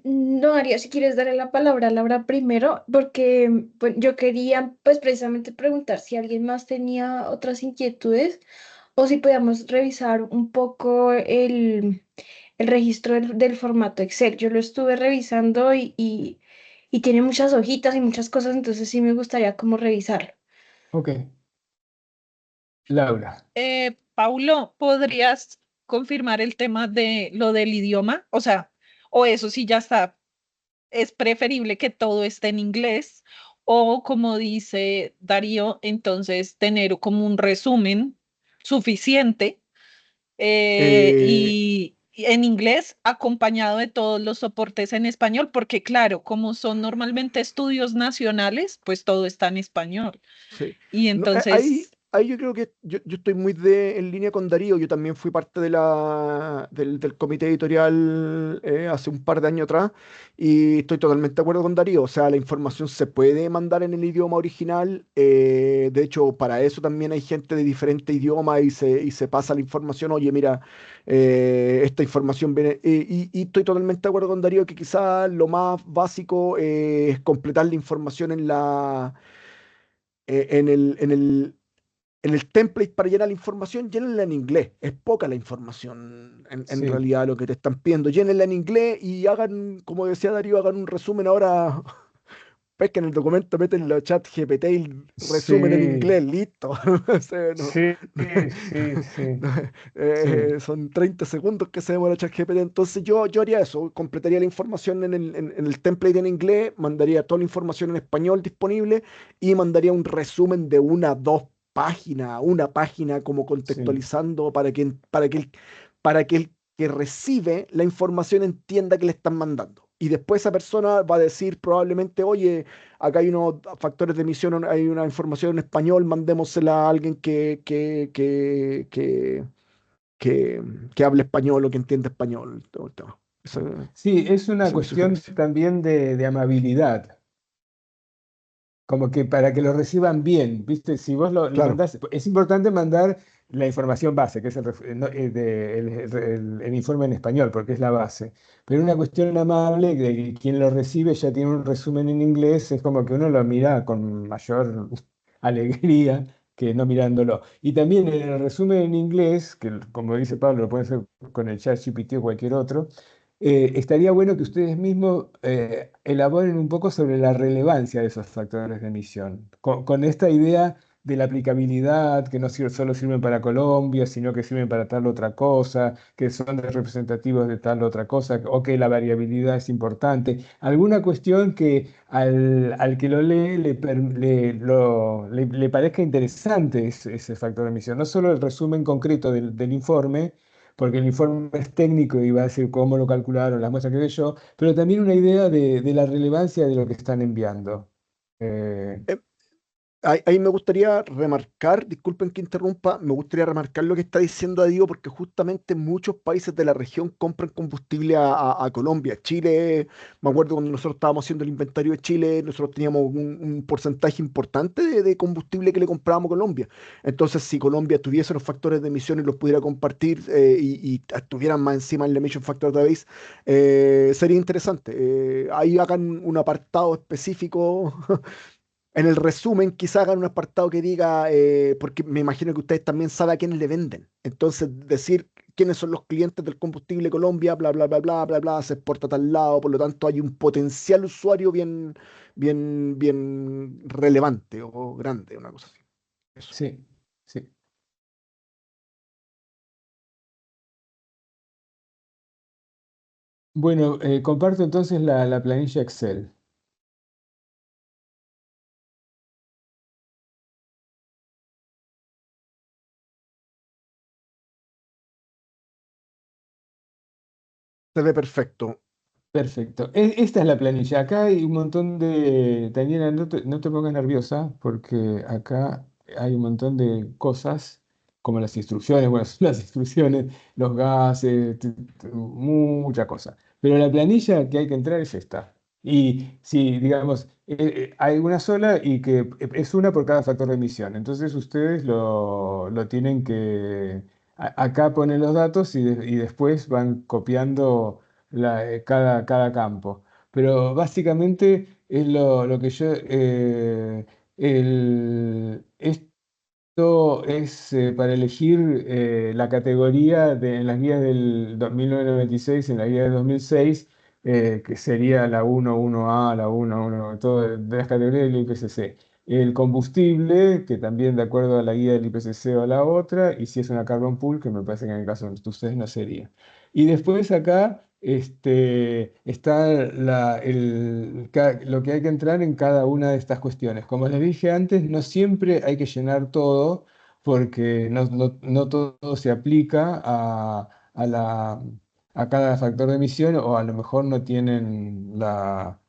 No, María, si quieres darle la palabra a Laura primero, porque pues, yo quería pues precisamente preguntar si alguien más tenía otras inquietudes o si podíamos revisar un poco el registro del formato Excel. Yo lo estuve revisando y tiene muchas hojitas y muchas cosas, entonces sí me gustaría como revisarlo. Ok. Laura. Paulo, ¿podrías confirmar el tema de lo del idioma? O sea, o eso sí ya está, es preferible que todo esté en inglés, o como dice Darío, entonces tener como un resumen suficiente Eh, y en inglés acompañado de todos los soportes en español, porque claro, como son normalmente estudios nacionales, pues todo está en español. Sí. Y No, ahí, entonces, ahí yo creo que yo estoy muy en línea con Darío. Yo también fui parte del comité editorial hace un par de años atrás y estoy totalmente de acuerdo con Darío. O sea, la información se puede mandar en el idioma original. De hecho, para eso también hay gente de diferentes idiomas y se pasa la información. Oye, mira, esta información viene. Y estoy totalmente de acuerdo con Darío que quizás lo más básico es completar la información eh, en el, en el, en el template para llenar la información, llénenla en inglés. Es poca la información en Sí. realidad lo que te están pidiendo. Llénenla en inglés y hagan, como decía Darío, hagan un resumen ahora. Pesquen el documento, meten los chat GPT y resumen en Sí. inglés, listo. O sea, Sí, sí, sí, no, sí, son 30 segundos que se demora ChatGPT. Entonces yo haría eso, completaría la información en el template en inglés, mandaría toda la información en español disponible y mandaría un resumen de 2 páginas, una página como sí, contextualizando para que el que recibe la información entienda que le están mandando. Y después esa persona va a decir probablemente, oye, acá hay unos factores de emisión, hay una información en español, mandémosela a alguien que, que hable español o que entienda español. Todo el tema. sí. Sí, es una Esa es mi cuestión sugerencia. también de amabilidad, como que para que lo reciban bien, ¿viste? Si vos lo Claro, mandás, es importante mandar la información base, que es el informe en español, porque es la base. Pero una cuestión amable de que quien lo recibe ya tiene un resumen en inglés, es como que uno lo mira con mayor alegría que no mirándolo. Y también en el resumen en inglés, que como dice Pablo, lo pueden hacer con el chat GPT o cualquier otro. Estaría bueno que ustedes mismos elaboren un poco sobre la relevancia de esos factores de emisión, con esta idea de la aplicabilidad, que no solo sirven para Colombia, sino que sirven para tal otra cosa, que son representativos de tal otra cosa, o que la variabilidad es importante. Alguna cuestión que al que lo lee le parezca interesante ese factor de emisión, no solo el resumen concreto del informe, porque el informe es técnico y va a decir cómo lo calcularon, las muestras que sé yo, pero también una idea de la relevancia de lo que están enviando. Eh, Eh, ahí me gustaría remarcar, disculpen que interrumpa, me gustaría remarcar lo que está diciendo Darío, porque justamente muchos países de la región compran combustible a Colombia. Chile, me acuerdo cuando nosotros estábamos haciendo el inventario de Chile, nosotros teníamos un porcentaje importante de combustible que le comprábamos a Colombia. Entonces, si Colombia tuviese los factores de emisión y los pudiera compartir y estuvieran más encima en el Emission Factor Database, sería interesante. Ahí hagan un apartado específico. En el resumen, quizá hagan un apartado que diga, porque me imagino que ustedes también saben a quiénes le venden. Entonces, decir quiénes son los clientes del combustible Colombia, bla, bla, bla, bla, bla, bla, se exporta a tal lado, por lo tanto hay un potencial usuario bien, bien, bien relevante o grande, una cosa así. Eso. sí, sí. Bueno, comparto entonces la planilla Excel. Se ve perfecto. Perfecto. Esta es la planilla. Acá hay un montón de... Daniela, no te pongas nerviosa porque acá hay un montón de cosas como las instrucciones, bueno, son las instrucciones, los gases, mucha cosa. Pero la planilla que hay que entrar es esta. Y si, digamos, hay una sola y que es una por cada factor de emisión. Entonces ustedes lo tienen que... Acá ponen los datos y después van copiando cada campo. Pero básicamente es lo que yo... esto es para elegir la categoría en las guías del 1996, en la guía del 2006, que sería la 1.1A, la 1.1, todo de las categorías del IPCC. El combustible, que también de acuerdo a la guía del IPCC o a la otra, y si es una carbon pool, que me parece que en el caso de ustedes no sería. Y después acá está lo que hay que entrar en cada una de estas cuestiones. Como les dije antes, no siempre hay que llenar todo porque no todo se aplica a cada factor de emisión o a lo mejor no tienen la,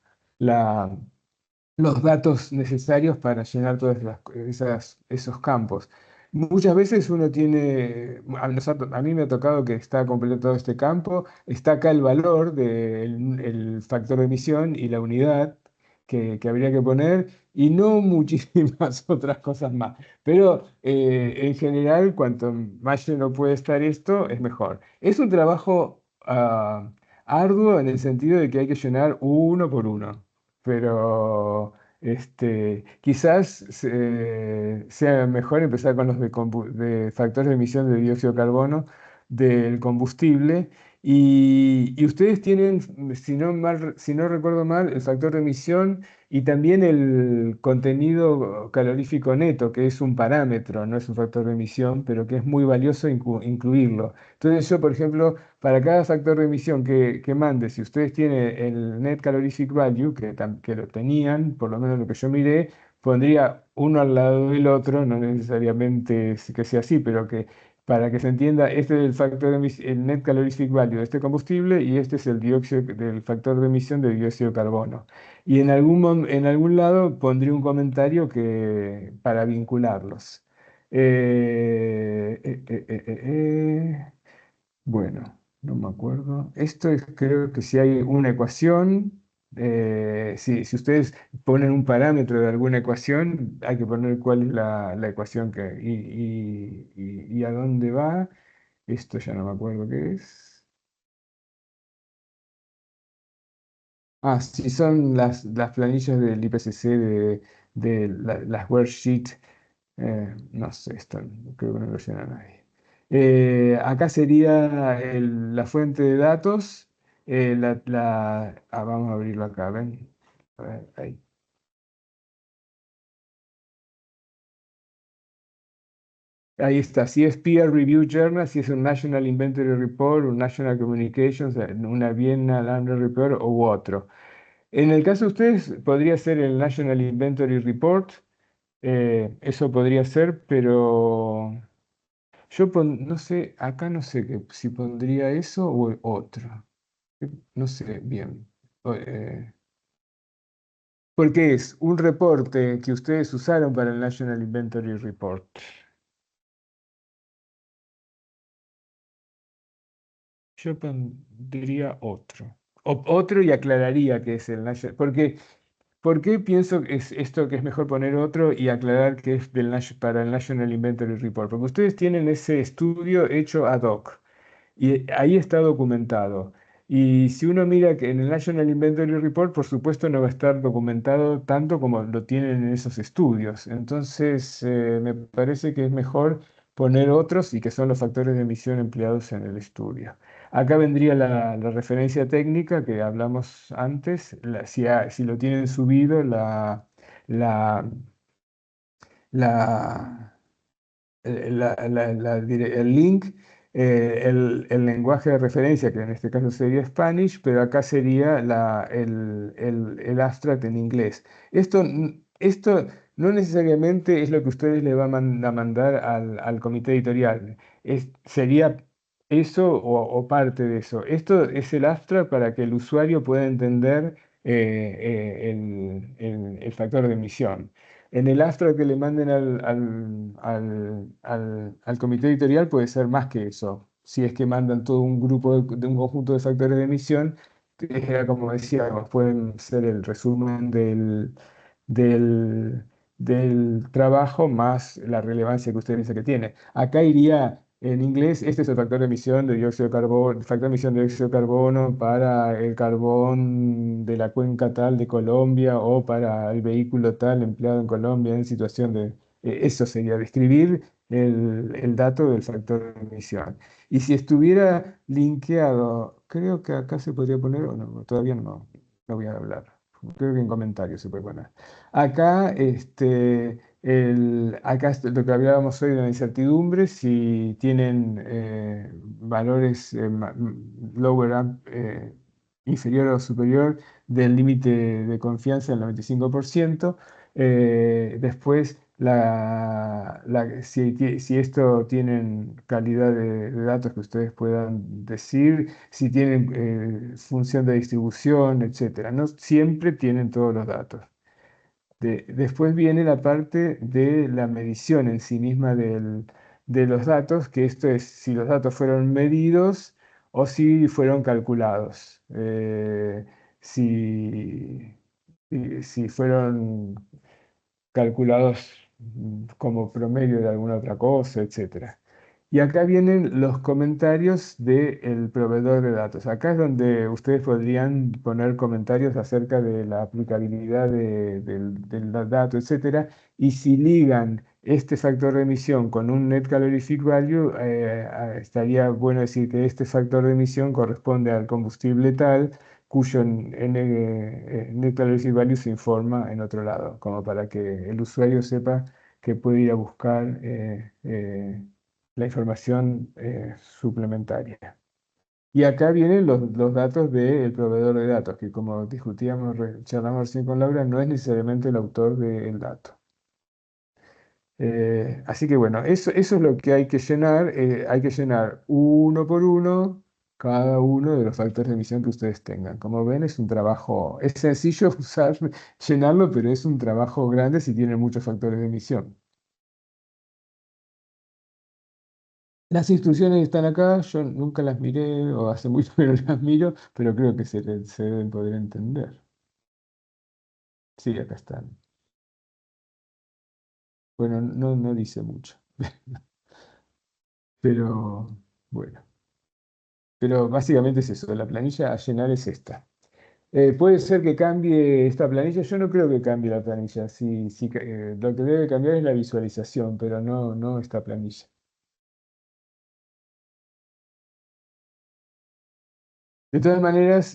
los datos necesarios para llenar todos esos campos. Muchas veces uno tiene, a mí me ha tocado que está completo todo este campo, está acá el valor del factor de emisión y la unidad que habría que poner y no muchísimas otras cosas más. Pero en general, cuanto más lleno puede estar esto, es mejor. Es un trabajo arduo en el sentido de que hay que llenar uno por uno, pero quizás sea mejor empezar con los de factores de emisión de dióxido de carbono del combustible. Y ustedes tienen, si no recuerdo mal, el factor de emisión y también el contenido calorífico neto, que es un parámetro, no es un factor de emisión, pero que es muy valioso incluirlo. Entonces yo, por ejemplo, para cada factor de emisión que mande, si ustedes tienen el Net Calorific Value, que lo tenían, por lo menos lo que yo miré, pondría uno al lado del otro, no necesariamente que sea así, pero que para que se entienda, este es el factor el Net Calorific Value de este combustible y este es el dióxido del factor de emisión de dióxido de carbono. Y en algún lado pondría un comentario para vincularlos. Bueno, no me acuerdo. Esto es, creo que si hay una ecuación, si ustedes ponen un parámetro de alguna ecuación, hay que poner cuál es la ecuación y a dónde va. Esto ya no me acuerdo qué es. Ah, sí, son las planillas del IPCC las worksheets. No sé, esto creo que no lo llena nadie. Acá sería la fuente de datos. Vamos a abrirlo acá, ¿ven? A ver, ahí. Ahí está, si es Peer Review Journal, si es un National Inventory Report, un National Communications, una Biennial Annual Report u otro. En el caso de ustedes, podría ser el National Inventory Report, eso podría ser, pero no sé, acá no sé si pondría eso o otro. No sé bien. O- eh, Porque es un reporte que ustedes usaron para el National Inventory Report. Yo pondría otro. Otro y aclararía que es el National. ¿Por qué pienso que es esto que es mejor poner otro y aclarar que es para el National Inventory Report? Porque ustedes tienen ese estudio hecho ad hoc. Y ahí está documentado. Y si uno mira que en el National Inventory Report, por supuesto, no va a estar documentado tanto como lo tienen en esos estudios. Entonces, me parece que es mejor poner otros y que son los factores de emisión empleados en el estudio. Acá vendría la referencia técnica que hablamos antes, si lo tienen subido, la, la, el link, el lenguaje de referencia, que en este caso sería Spanish, pero acá sería el abstract en inglés. Esto no necesariamente es lo que ustedes le van a mandar al comité editorial. Sería eso o parte de eso. Esto es el abstract para que el usuario pueda entender el factor de emisión. En el abstract que le manden al comité editorial puede ser más que eso. Si es que mandan todo un grupo de un conjunto de factores de emisión, que era como decíamos, pueden ser el resumen del, del trabajo más la relevancia que usted dice que tiene. Acá iría en inglés, este es el factor de emisión de dióxido de carbono, el factor de emisión de dióxido de carbono para el carbón de la cuenca tal de Colombia o para el vehículo tal empleado en Colombia en situación de... eso sería describir el dato del factor de emisión. Y si estuviera linkeado, creo que acá se podría poner, o no, todavía no voy a hablar. Creo que en comentarios se puede poner. Acá, lo que hablábamos hoy de la incertidumbre, si tienen valores inferior o superior del límite de confianza del 95%. Después, si esto tienen calidad de datos que ustedes puedan decir, si tienen función de distribución, etcétera. No siempre tienen todos los datos. Después viene la parte de la medición en sí misma de los datos, que esto es si los datos fueron medidos o si fueron calculados. Si, si fueron calculados como promedio de alguna otra cosa, etcétera. Y acá vienen los comentarios del proveedor de datos. Acá es donde ustedes podrían poner comentarios acerca de la aplicabilidad del dato, etcétera. Y si ligan este factor de emisión con un Net Calorific Value, estaría bueno decir que este factor de emisión corresponde al combustible tal cuyo Net Calorific Value se informa en otro lado, como para que el usuario sepa que puede ir a buscar la información suplementaria. Y acá vienen los datos del proveedor de datos, que como discutíamos, charlamos recién con Laura, no es necesariamente el autor del dato. Así que bueno, eso es lo que hay que llenar. Hay que llenar uno por uno cada uno de los factores de emisión que ustedes tengan. Como ven, es un trabajo, es sencillo llenarlo, pero es un trabajo grande si tienen muchos factores de emisión. Las instrucciones están acá, yo nunca las miré o hace mucho que no las miro, pero creo que se deben poder entender. Sí, acá están. Bueno, no dice mucho, pero bueno. Pero básicamente es eso, la planilla a llenar es esta. Puede ser que cambie esta planilla, yo no creo que cambie la planilla, lo que debe cambiar es la visualización, pero no esta planilla. De todas maneras,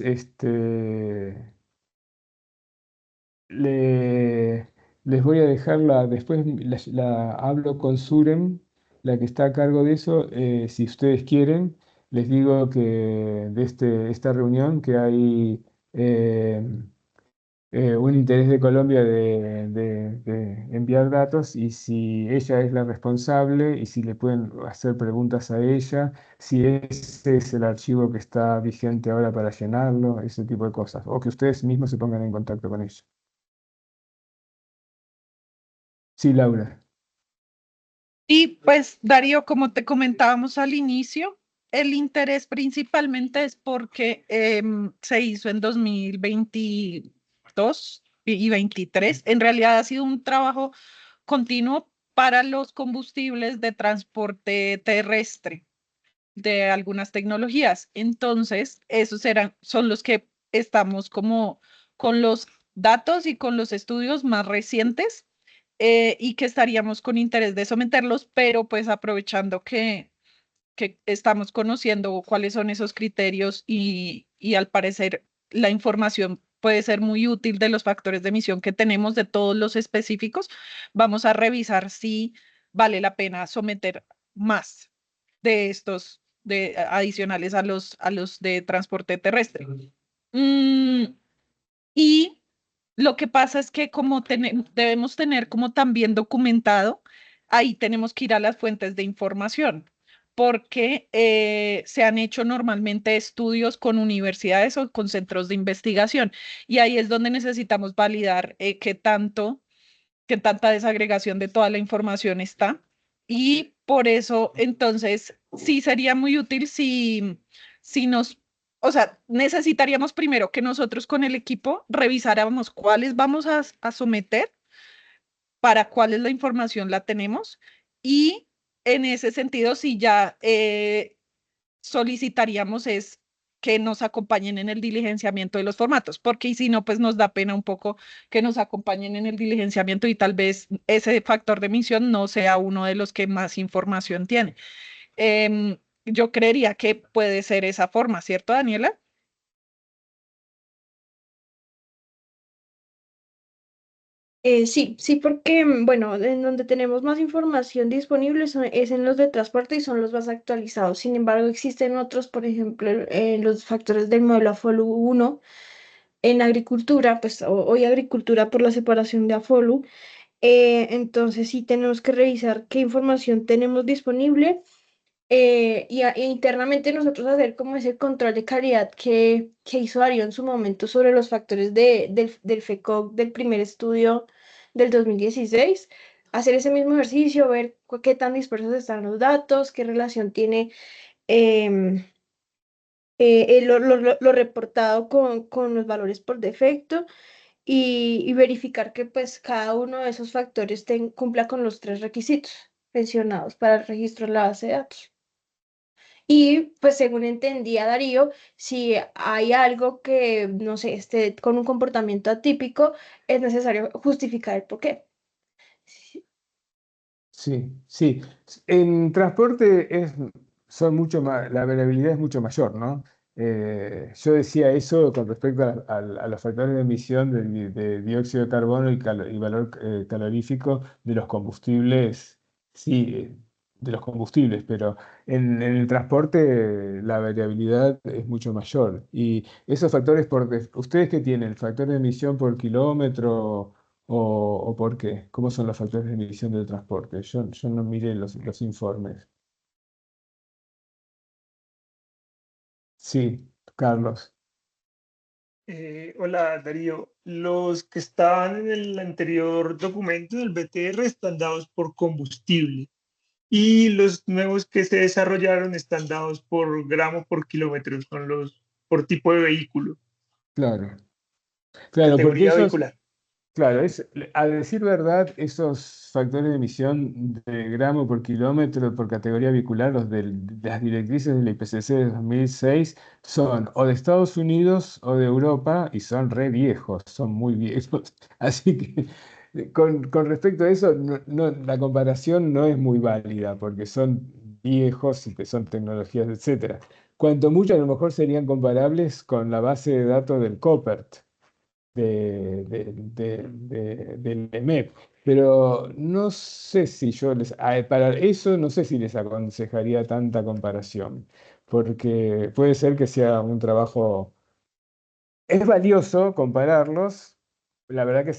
les voy a dejarla, después la hablo con Suren, la que está a cargo de eso, si ustedes quieren, les digo que de esta reunión que hay un interés de Colombia de enviar datos y si ella es la responsable y si le pueden hacer preguntas a ella, si ese es el archivo que está vigente ahora para llenarlo, ese tipo de cosas, o que ustedes mismos se pongan en contacto con ella. Sí, Laura. Y pues, Darío, como te comentábamos al inicio, el interés principalmente es porque se hizo en 2022 y 23. En realidad ha sido un trabajo continuo para los combustibles de transporte terrestre de algunas tecnologías. Entonces, son los que estamos como con los datos y con los estudios más recientes y que estaríamos con interés de someterlos, pero pues aprovechando que estamos conociendo cuáles son esos criterios y al parecer la información puede ser muy útil de los factores de emisión que tenemos, de todos los específicos, vamos a revisar si vale la pena someter más de estos adicionales a los de transporte terrestre. Mm, y lo que pasa es que como debemos tener como también documentado, ahí tenemos que ir a las fuentes de información, porque se han hecho normalmente estudios con universidades o con centros de investigación, y ahí es donde necesitamos validar qué tanta desagregación de toda la información está. Y por eso, entonces, sí sería muy útil si nos, o sea, necesitaríamos primero que nosotros con el equipo revisáramos cuáles vamos a someter, para cuál es la información la tenemos, y en ese sentido, si ya solicitaríamos es que nos acompañen en el diligenciamiento de los formatos, porque y si no, pues nos da pena un poco que nos acompañen en el diligenciamiento y tal vez ese factor de emisión no sea uno de los que más información tiene. Yo creería que puede ser esa forma, ¿cierto, Daniela? Sí, sí, porque, bueno, en donde tenemos más información disponible es en los de transporte y son los más actualizados. Sin embargo, existen otros, por ejemplo, los factores del modelo AFOLU 1 en agricultura, pues hoy agricultura por la separación de AFOLU. Entonces, sí tenemos que revisar qué información tenemos disponible, e internamente nosotros hacer como ese control de calidad que hizo Darío en su momento sobre los factores del FECOC del primer estudio del 2016, hacer ese mismo ejercicio, ver qué tan dispersos están los datos, qué relación tiene em, lo reportado con los valores por defecto, y verificar que pues cada uno de esos factores cumpla con los tres requisitos mencionados para el registro en la base de datos. Y pues según entendía Darío, si hay algo que, no sé, esté con un comportamiento atípico, es necesario justificar el porqué. Sí, sí. En transporte son mucho más, la variabilidad es mucho mayor, ¿no? Yo decía eso con respecto a los factores de emisión de dióxido de carbono y valor calorífico de los combustibles, sí, de los combustibles, pero en el transporte la variabilidad es mucho mayor. Y esos factores, ¿ustedes qué tienen? ¿Factor de emisión por kilómetro? ¿O por qué? ¿Cómo son los factores de emisión del transporte? Yo no miré los informes. Sí, Carlos. Hola Darío, los que estaban en el anterior documento del BTR están dados por combustible y los nuevos que se desarrollaron están dados por gramo por kilómetro, son los por tipo de vehículo, Claro, claro, porque categoría esos, vehicular. claro, a decir verdad, esos factores de emisión de gramo por kilómetro por categoría vehicular, de las directrices del IPCC de 2006, son o de Estados Unidos o de Europa y son re viejos, son muy viejos. Así que con respecto a eso, la comparación no es muy válida porque son viejos y que son tecnologías, etcétera. Cuanto mucho a lo mejor serían comparables con la base de datos del COPERT del EMEP, pero no sé si para eso no sé si les aconsejaría tanta comparación, porque puede ser que sea un trabajo, es valioso compararlos, la verdad que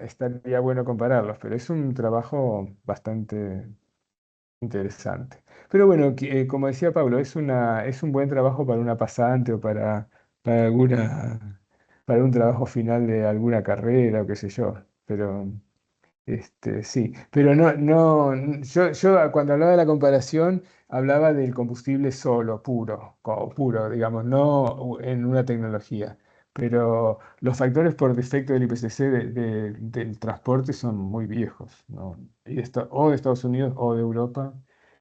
estaría bueno compararlos, pero es un trabajo bastante interesante. Pero bueno, como decía Pablo, es un buen trabajo para una pasante o para para un trabajo final de alguna carrera o qué sé yo. Pero sí. Pero yo cuando hablaba de la comparación, hablaba del combustible solo, puro, como puro, digamos, no en una tecnología. Pero los factores por defecto del IPCC del transporte son muy viejos, ¿no? O de Estados Unidos o de Europa.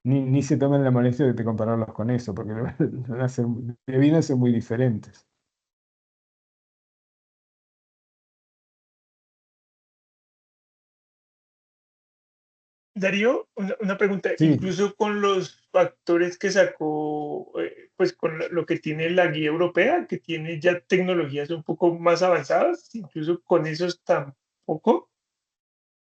Ni se toman la molestia de compararlos con eso, porque vienen a ser muy diferentes. Darío, una pregunta, Sí. incluso con los factores que sacó, pues con lo que tiene la guía europea, que tiene ya tecnologías un poco más avanzadas, incluso con esos tampoco.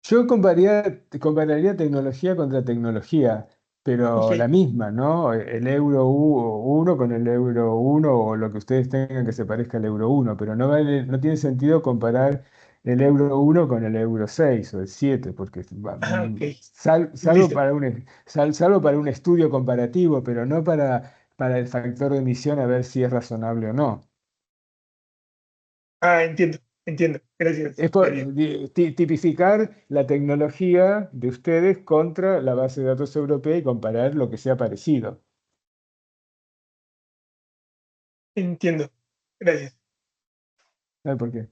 Compararía tecnología contra tecnología. pero la Ok. misma, ¿no? El euro 1 con el euro 1 o lo que ustedes tengan que se parezca al euro 1, pero no tiene sentido comparar el euro 1 con el euro 6 o el 7, porque Ok. salvo Listo. para salvo para un estudio comparativo, pero no para el factor de emisión a ver si es razonable o no. Ah, entiendo, entiendo. Gracias, Es por Darío. tipificar la tecnología de ustedes contra la base de datos europea y comparar lo que sea parecido. Entiendo. Gracias. ¿Sabe por qué?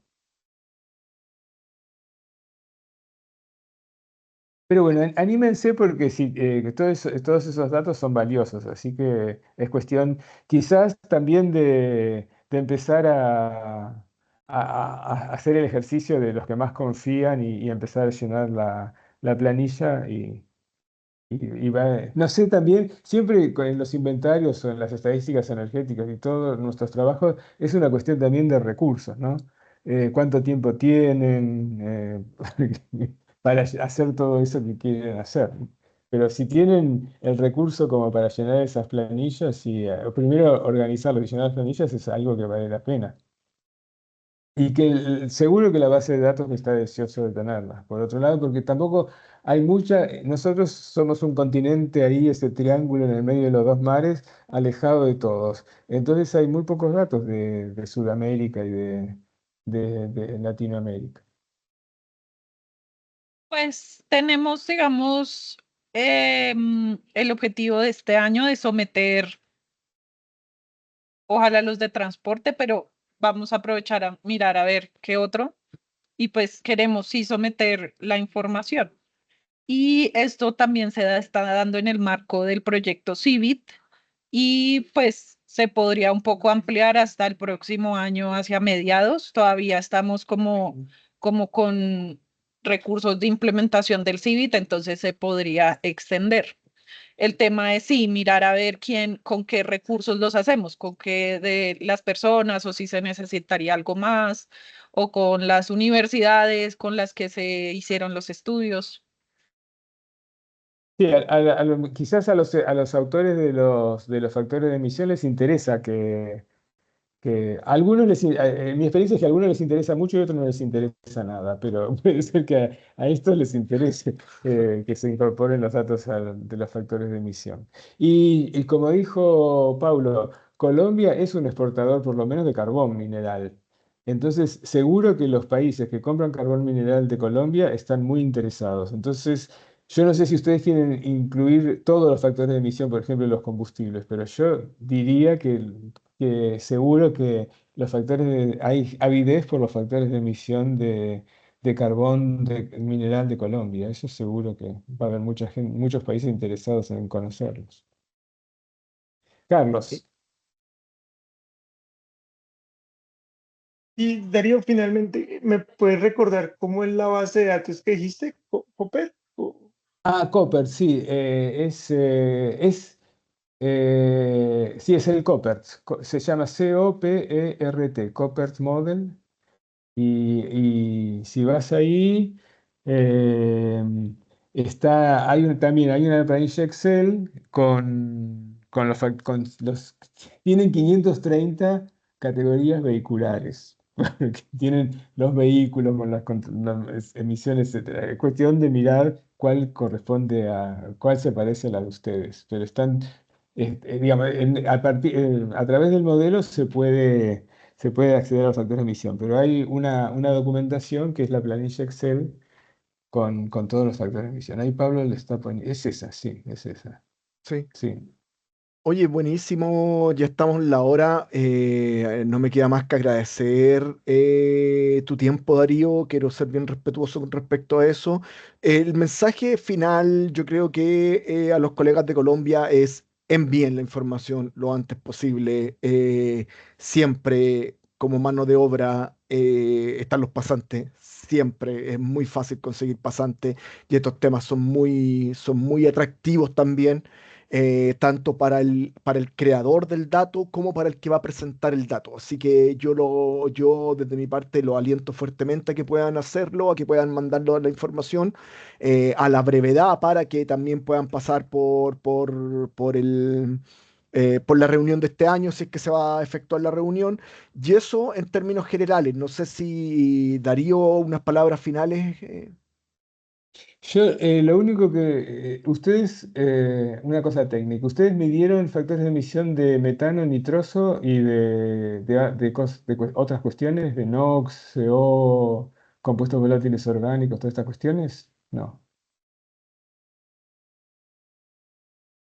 Pero bueno, anímense porque que todos esos datos son valiosos, así que es cuestión quizás también de empezar a hacer el ejercicio de los que más confían y empezar a llenar la planilla no sé, también, siempre en los inventarios o en las estadísticas energéticas y todos nuestros trabajos, es una cuestión también de recursos, ¿no? ¿Cuánto tiempo tienen para hacer todo eso que quieren hacer? Pero si tienen el recurso como para llenar esas planillas, y primero organizarlo y llenar las planillas es algo que vale la pena. Y que seguro que la base de datos está deseoso de tenerla. Por otro lado, porque tampoco hay nosotros somos un continente ahí, ese triángulo en el medio de los dos mares, alejado de todos. Entonces hay muy pocos datos de Sudamérica y de Latinoamérica. Pues tenemos, digamos, el objetivo de este año de someter, ojalá los de transporte, pero vamos a aprovechar a mirar a ver qué otro. Y pues queremos sí someter la información. Y esto también está dando en el marco del proyecto CIVIT y pues se podría un poco ampliar hasta el próximo año hacia mediados. Todavía estamos como con recursos de implementación del CIVIT, entonces se podría extender. El tema es sí, mirar a ver con qué recursos los hacemos, con qué de las personas o si se necesitaría algo más, o con las universidades con las que se hicieron los estudios. Sí, quizás a los autores de los factores de emisión les interesa que a algunos mi experiencia es que a algunos les interesa mucho y a otros no les interesa nada, pero puede ser que a estos les interese que se incorporen los datos de los factores de emisión. Y como dijo Paulo, Colombia es un exportador por lo menos de carbón mineral. Entonces, seguro que los países que compran carbón mineral de Colombia están muy interesados. Entonces, yo no sé si ustedes quieren incluir todos los factores de emisión, por ejemplo, los combustibles, pero yo diría que seguro que hay avidez por los factores de emisión de carbón mineral de Colombia. Eso seguro que va a haber muchos países interesados en conocerlos. Sí. Carlos. Y Darío, finalmente, ¿me puedes recordar cómo es la base de datos que dijiste? ¿Copper? Ah, Copper, sí, sí, es el Coppert. Se llama COPERT, Coppert Model. Y si vas ahí, eh, también hay una planilla Excel tienen 530 categorías vehiculares. Tienen los vehículos con las emisiones, etcétera. Es cuestión de mirar cuál se parece a la de ustedes. Pero digamos, a través del modelo se puede acceder a los factores de emisión, pero hay una documentación que es la planilla Excel con todos los factores de emisión. Ahí Pablo le está poniendo, es esa, sí, es esa, Sí. sí. Oye, buenísimo, ya estamos en la hora. No me queda más que agradecer tu tiempo, Darío. Quiero ser bien respetuoso con respecto a eso. El mensaje final, yo creo que a los colegas de Colombia es envíen la información lo antes posible. Siempre como mano de obra están los pasantes. Siempre es muy fácil conseguir pasantes y estos temas son muy atractivos también. tanto para el creador del dato como para el que va a presentar el dato. Así que yo desde mi parte lo aliento fuertemente a que puedan hacerlo, a que puedan mandarlo la información a la brevedad para que también puedan pasar por la reunión de este año, si es que se va a efectuar la reunión. Y eso en términos generales. No sé si Darío, unas palabras finales. Yo, lo único que ustedes, una cosa técnica, ustedes midieron factores de emisión de metano, nitroso y de otras cuestiones, de NOx, CO, compuestos volátiles orgánicos, todas estas cuestiones. No.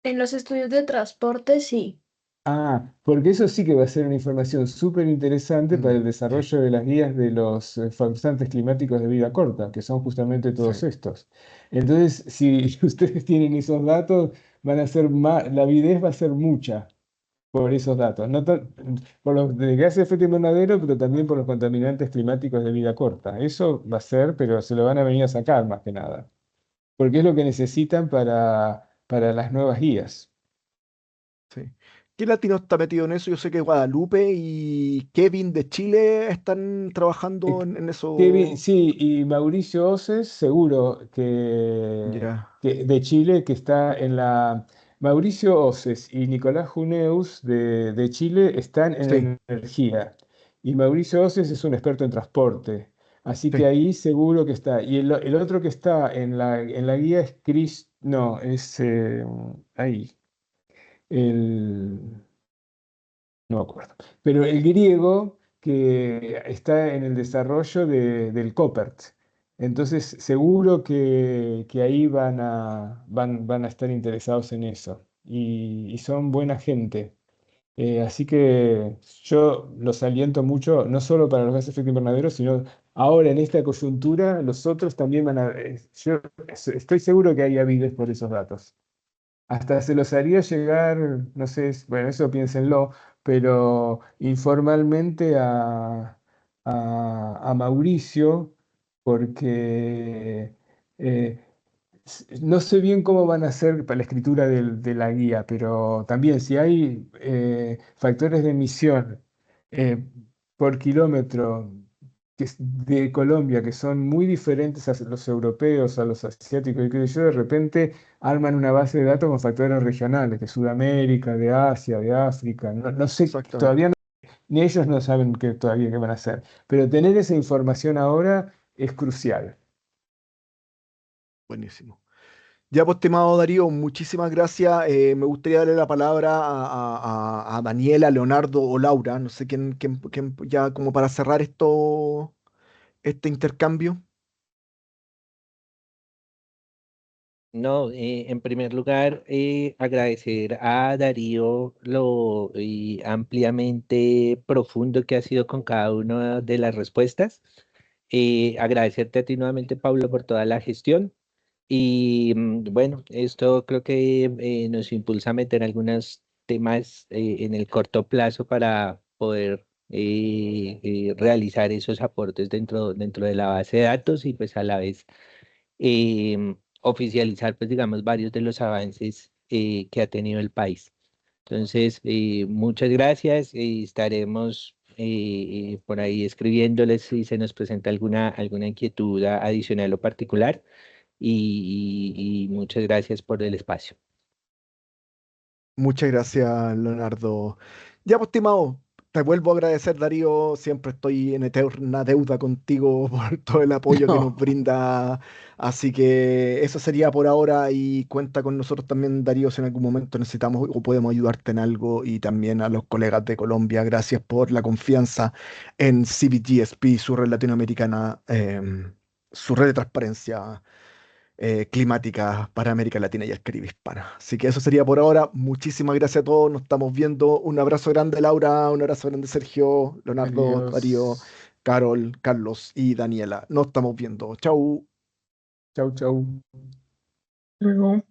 En los estudios de transporte, sí. Ah, porque eso sí que va a ser una información súper interesante para el Sí, desarrollo de las guías de los fabricantes climáticos de vida corta, que son justamente sí. todos estos. Entonces, si ustedes tienen esos datos, van a ser la avidez va a ser mucha por esos datos, no por los de gases de efecto invernadero, pero también por los contaminantes climáticos de vida corta. Eso va a ser, pero se lo van a venir a sacar más que nada, porque es lo que necesitan para las nuevas guías. Sí. ¿Qué latino está metido en eso? Yo sé que Guadalupe y Kevin de Chile están trabajando en eso. Sí, y Mauricio Oces, seguro que, Ya, de Chile, que está en la... Mauricio Oces y Nicolás Juneus de Chile están sí, en energía. Y Mauricio Oces es un experto en transporte. Así que sí. ahí seguro que está. Y el otro que está en la guía es Chris... No, es... ahí. El... No me acuerdo. Pero el griego que está en el desarrollo del Coppert. Entonces, seguro que ahí van a estar interesados en eso. Y son buena gente. Así que yo los aliento mucho, no solo para los gases de efecto invernadero, sino ahora en esta coyuntura, los otros también van a... yo estoy seguro que hay avidez por esos datos. Hasta se los haría llegar, no sé, bueno, eso piénsenlo, pero informalmente a Mauricio, porque eh, no sé bien cómo van a hacer para la escritura de la guía, pero también si hay factores de emisión eh, por kilómetro de Colombia que son muy diferentes a los europeos, a los asiáticos, y que yo de repente arman una base de datos con factores regionales de Sudamérica, de Asia, de África. No, no sé, Exactamente. todavía ni ellos no saben todavía qué van a hacer, pero tener esa información ahora es crucial. Buenísimo. Ya, pues, estimado Darío, muchísimas gracias. Me gustaría darle la palabra a Daniela, Leonardo o Laura. No sé quién, ya como para cerrar este intercambio. No, en primer lugar, agradecer a Darío lo ampliamente profundo que ha sido con cada una de las respuestas. Agradecerte a ti nuevamente, Pablo, por toda la gestión. Y bueno, esto creo que nos impulsa a meter algunos temas en el corto plazo para poder realizar esos aportes dentro de la base de datos y pues a la vez oficializar, pues digamos, varios de los avances que ha tenido el país. Entonces, muchas gracias y estaremos por ahí escribiéndoles si se nos presenta alguna inquietud adicional o particular y muchas gracias por el espacio. Muchas gracias, Leonardo. Ya, pues, estimado, te vuelvo a agradecer, Darío. Siempre estoy en eterna deuda contigo por todo el apoyo que nos No, brinda. Así que eso sería por ahora y cuenta con nosotros también, Darío, si en algún momento necesitamos o podemos ayudarte en algo. Y también a los colegas de Colombia, gracias por la confianza en CBGSP, su red latinoamericana, su red de transparencia climáticas para América Latina y el Caribe hispana. Así que eso sería por ahora. Muchísimas gracias a todos. Nos estamos viendo. Un abrazo grande, Laura. Un abrazo grande, Sergio, Leonardo, Darío, adiós. Carol, Carlos y Daniela. Nos estamos viendo. Chau. Chau, chau. Luego.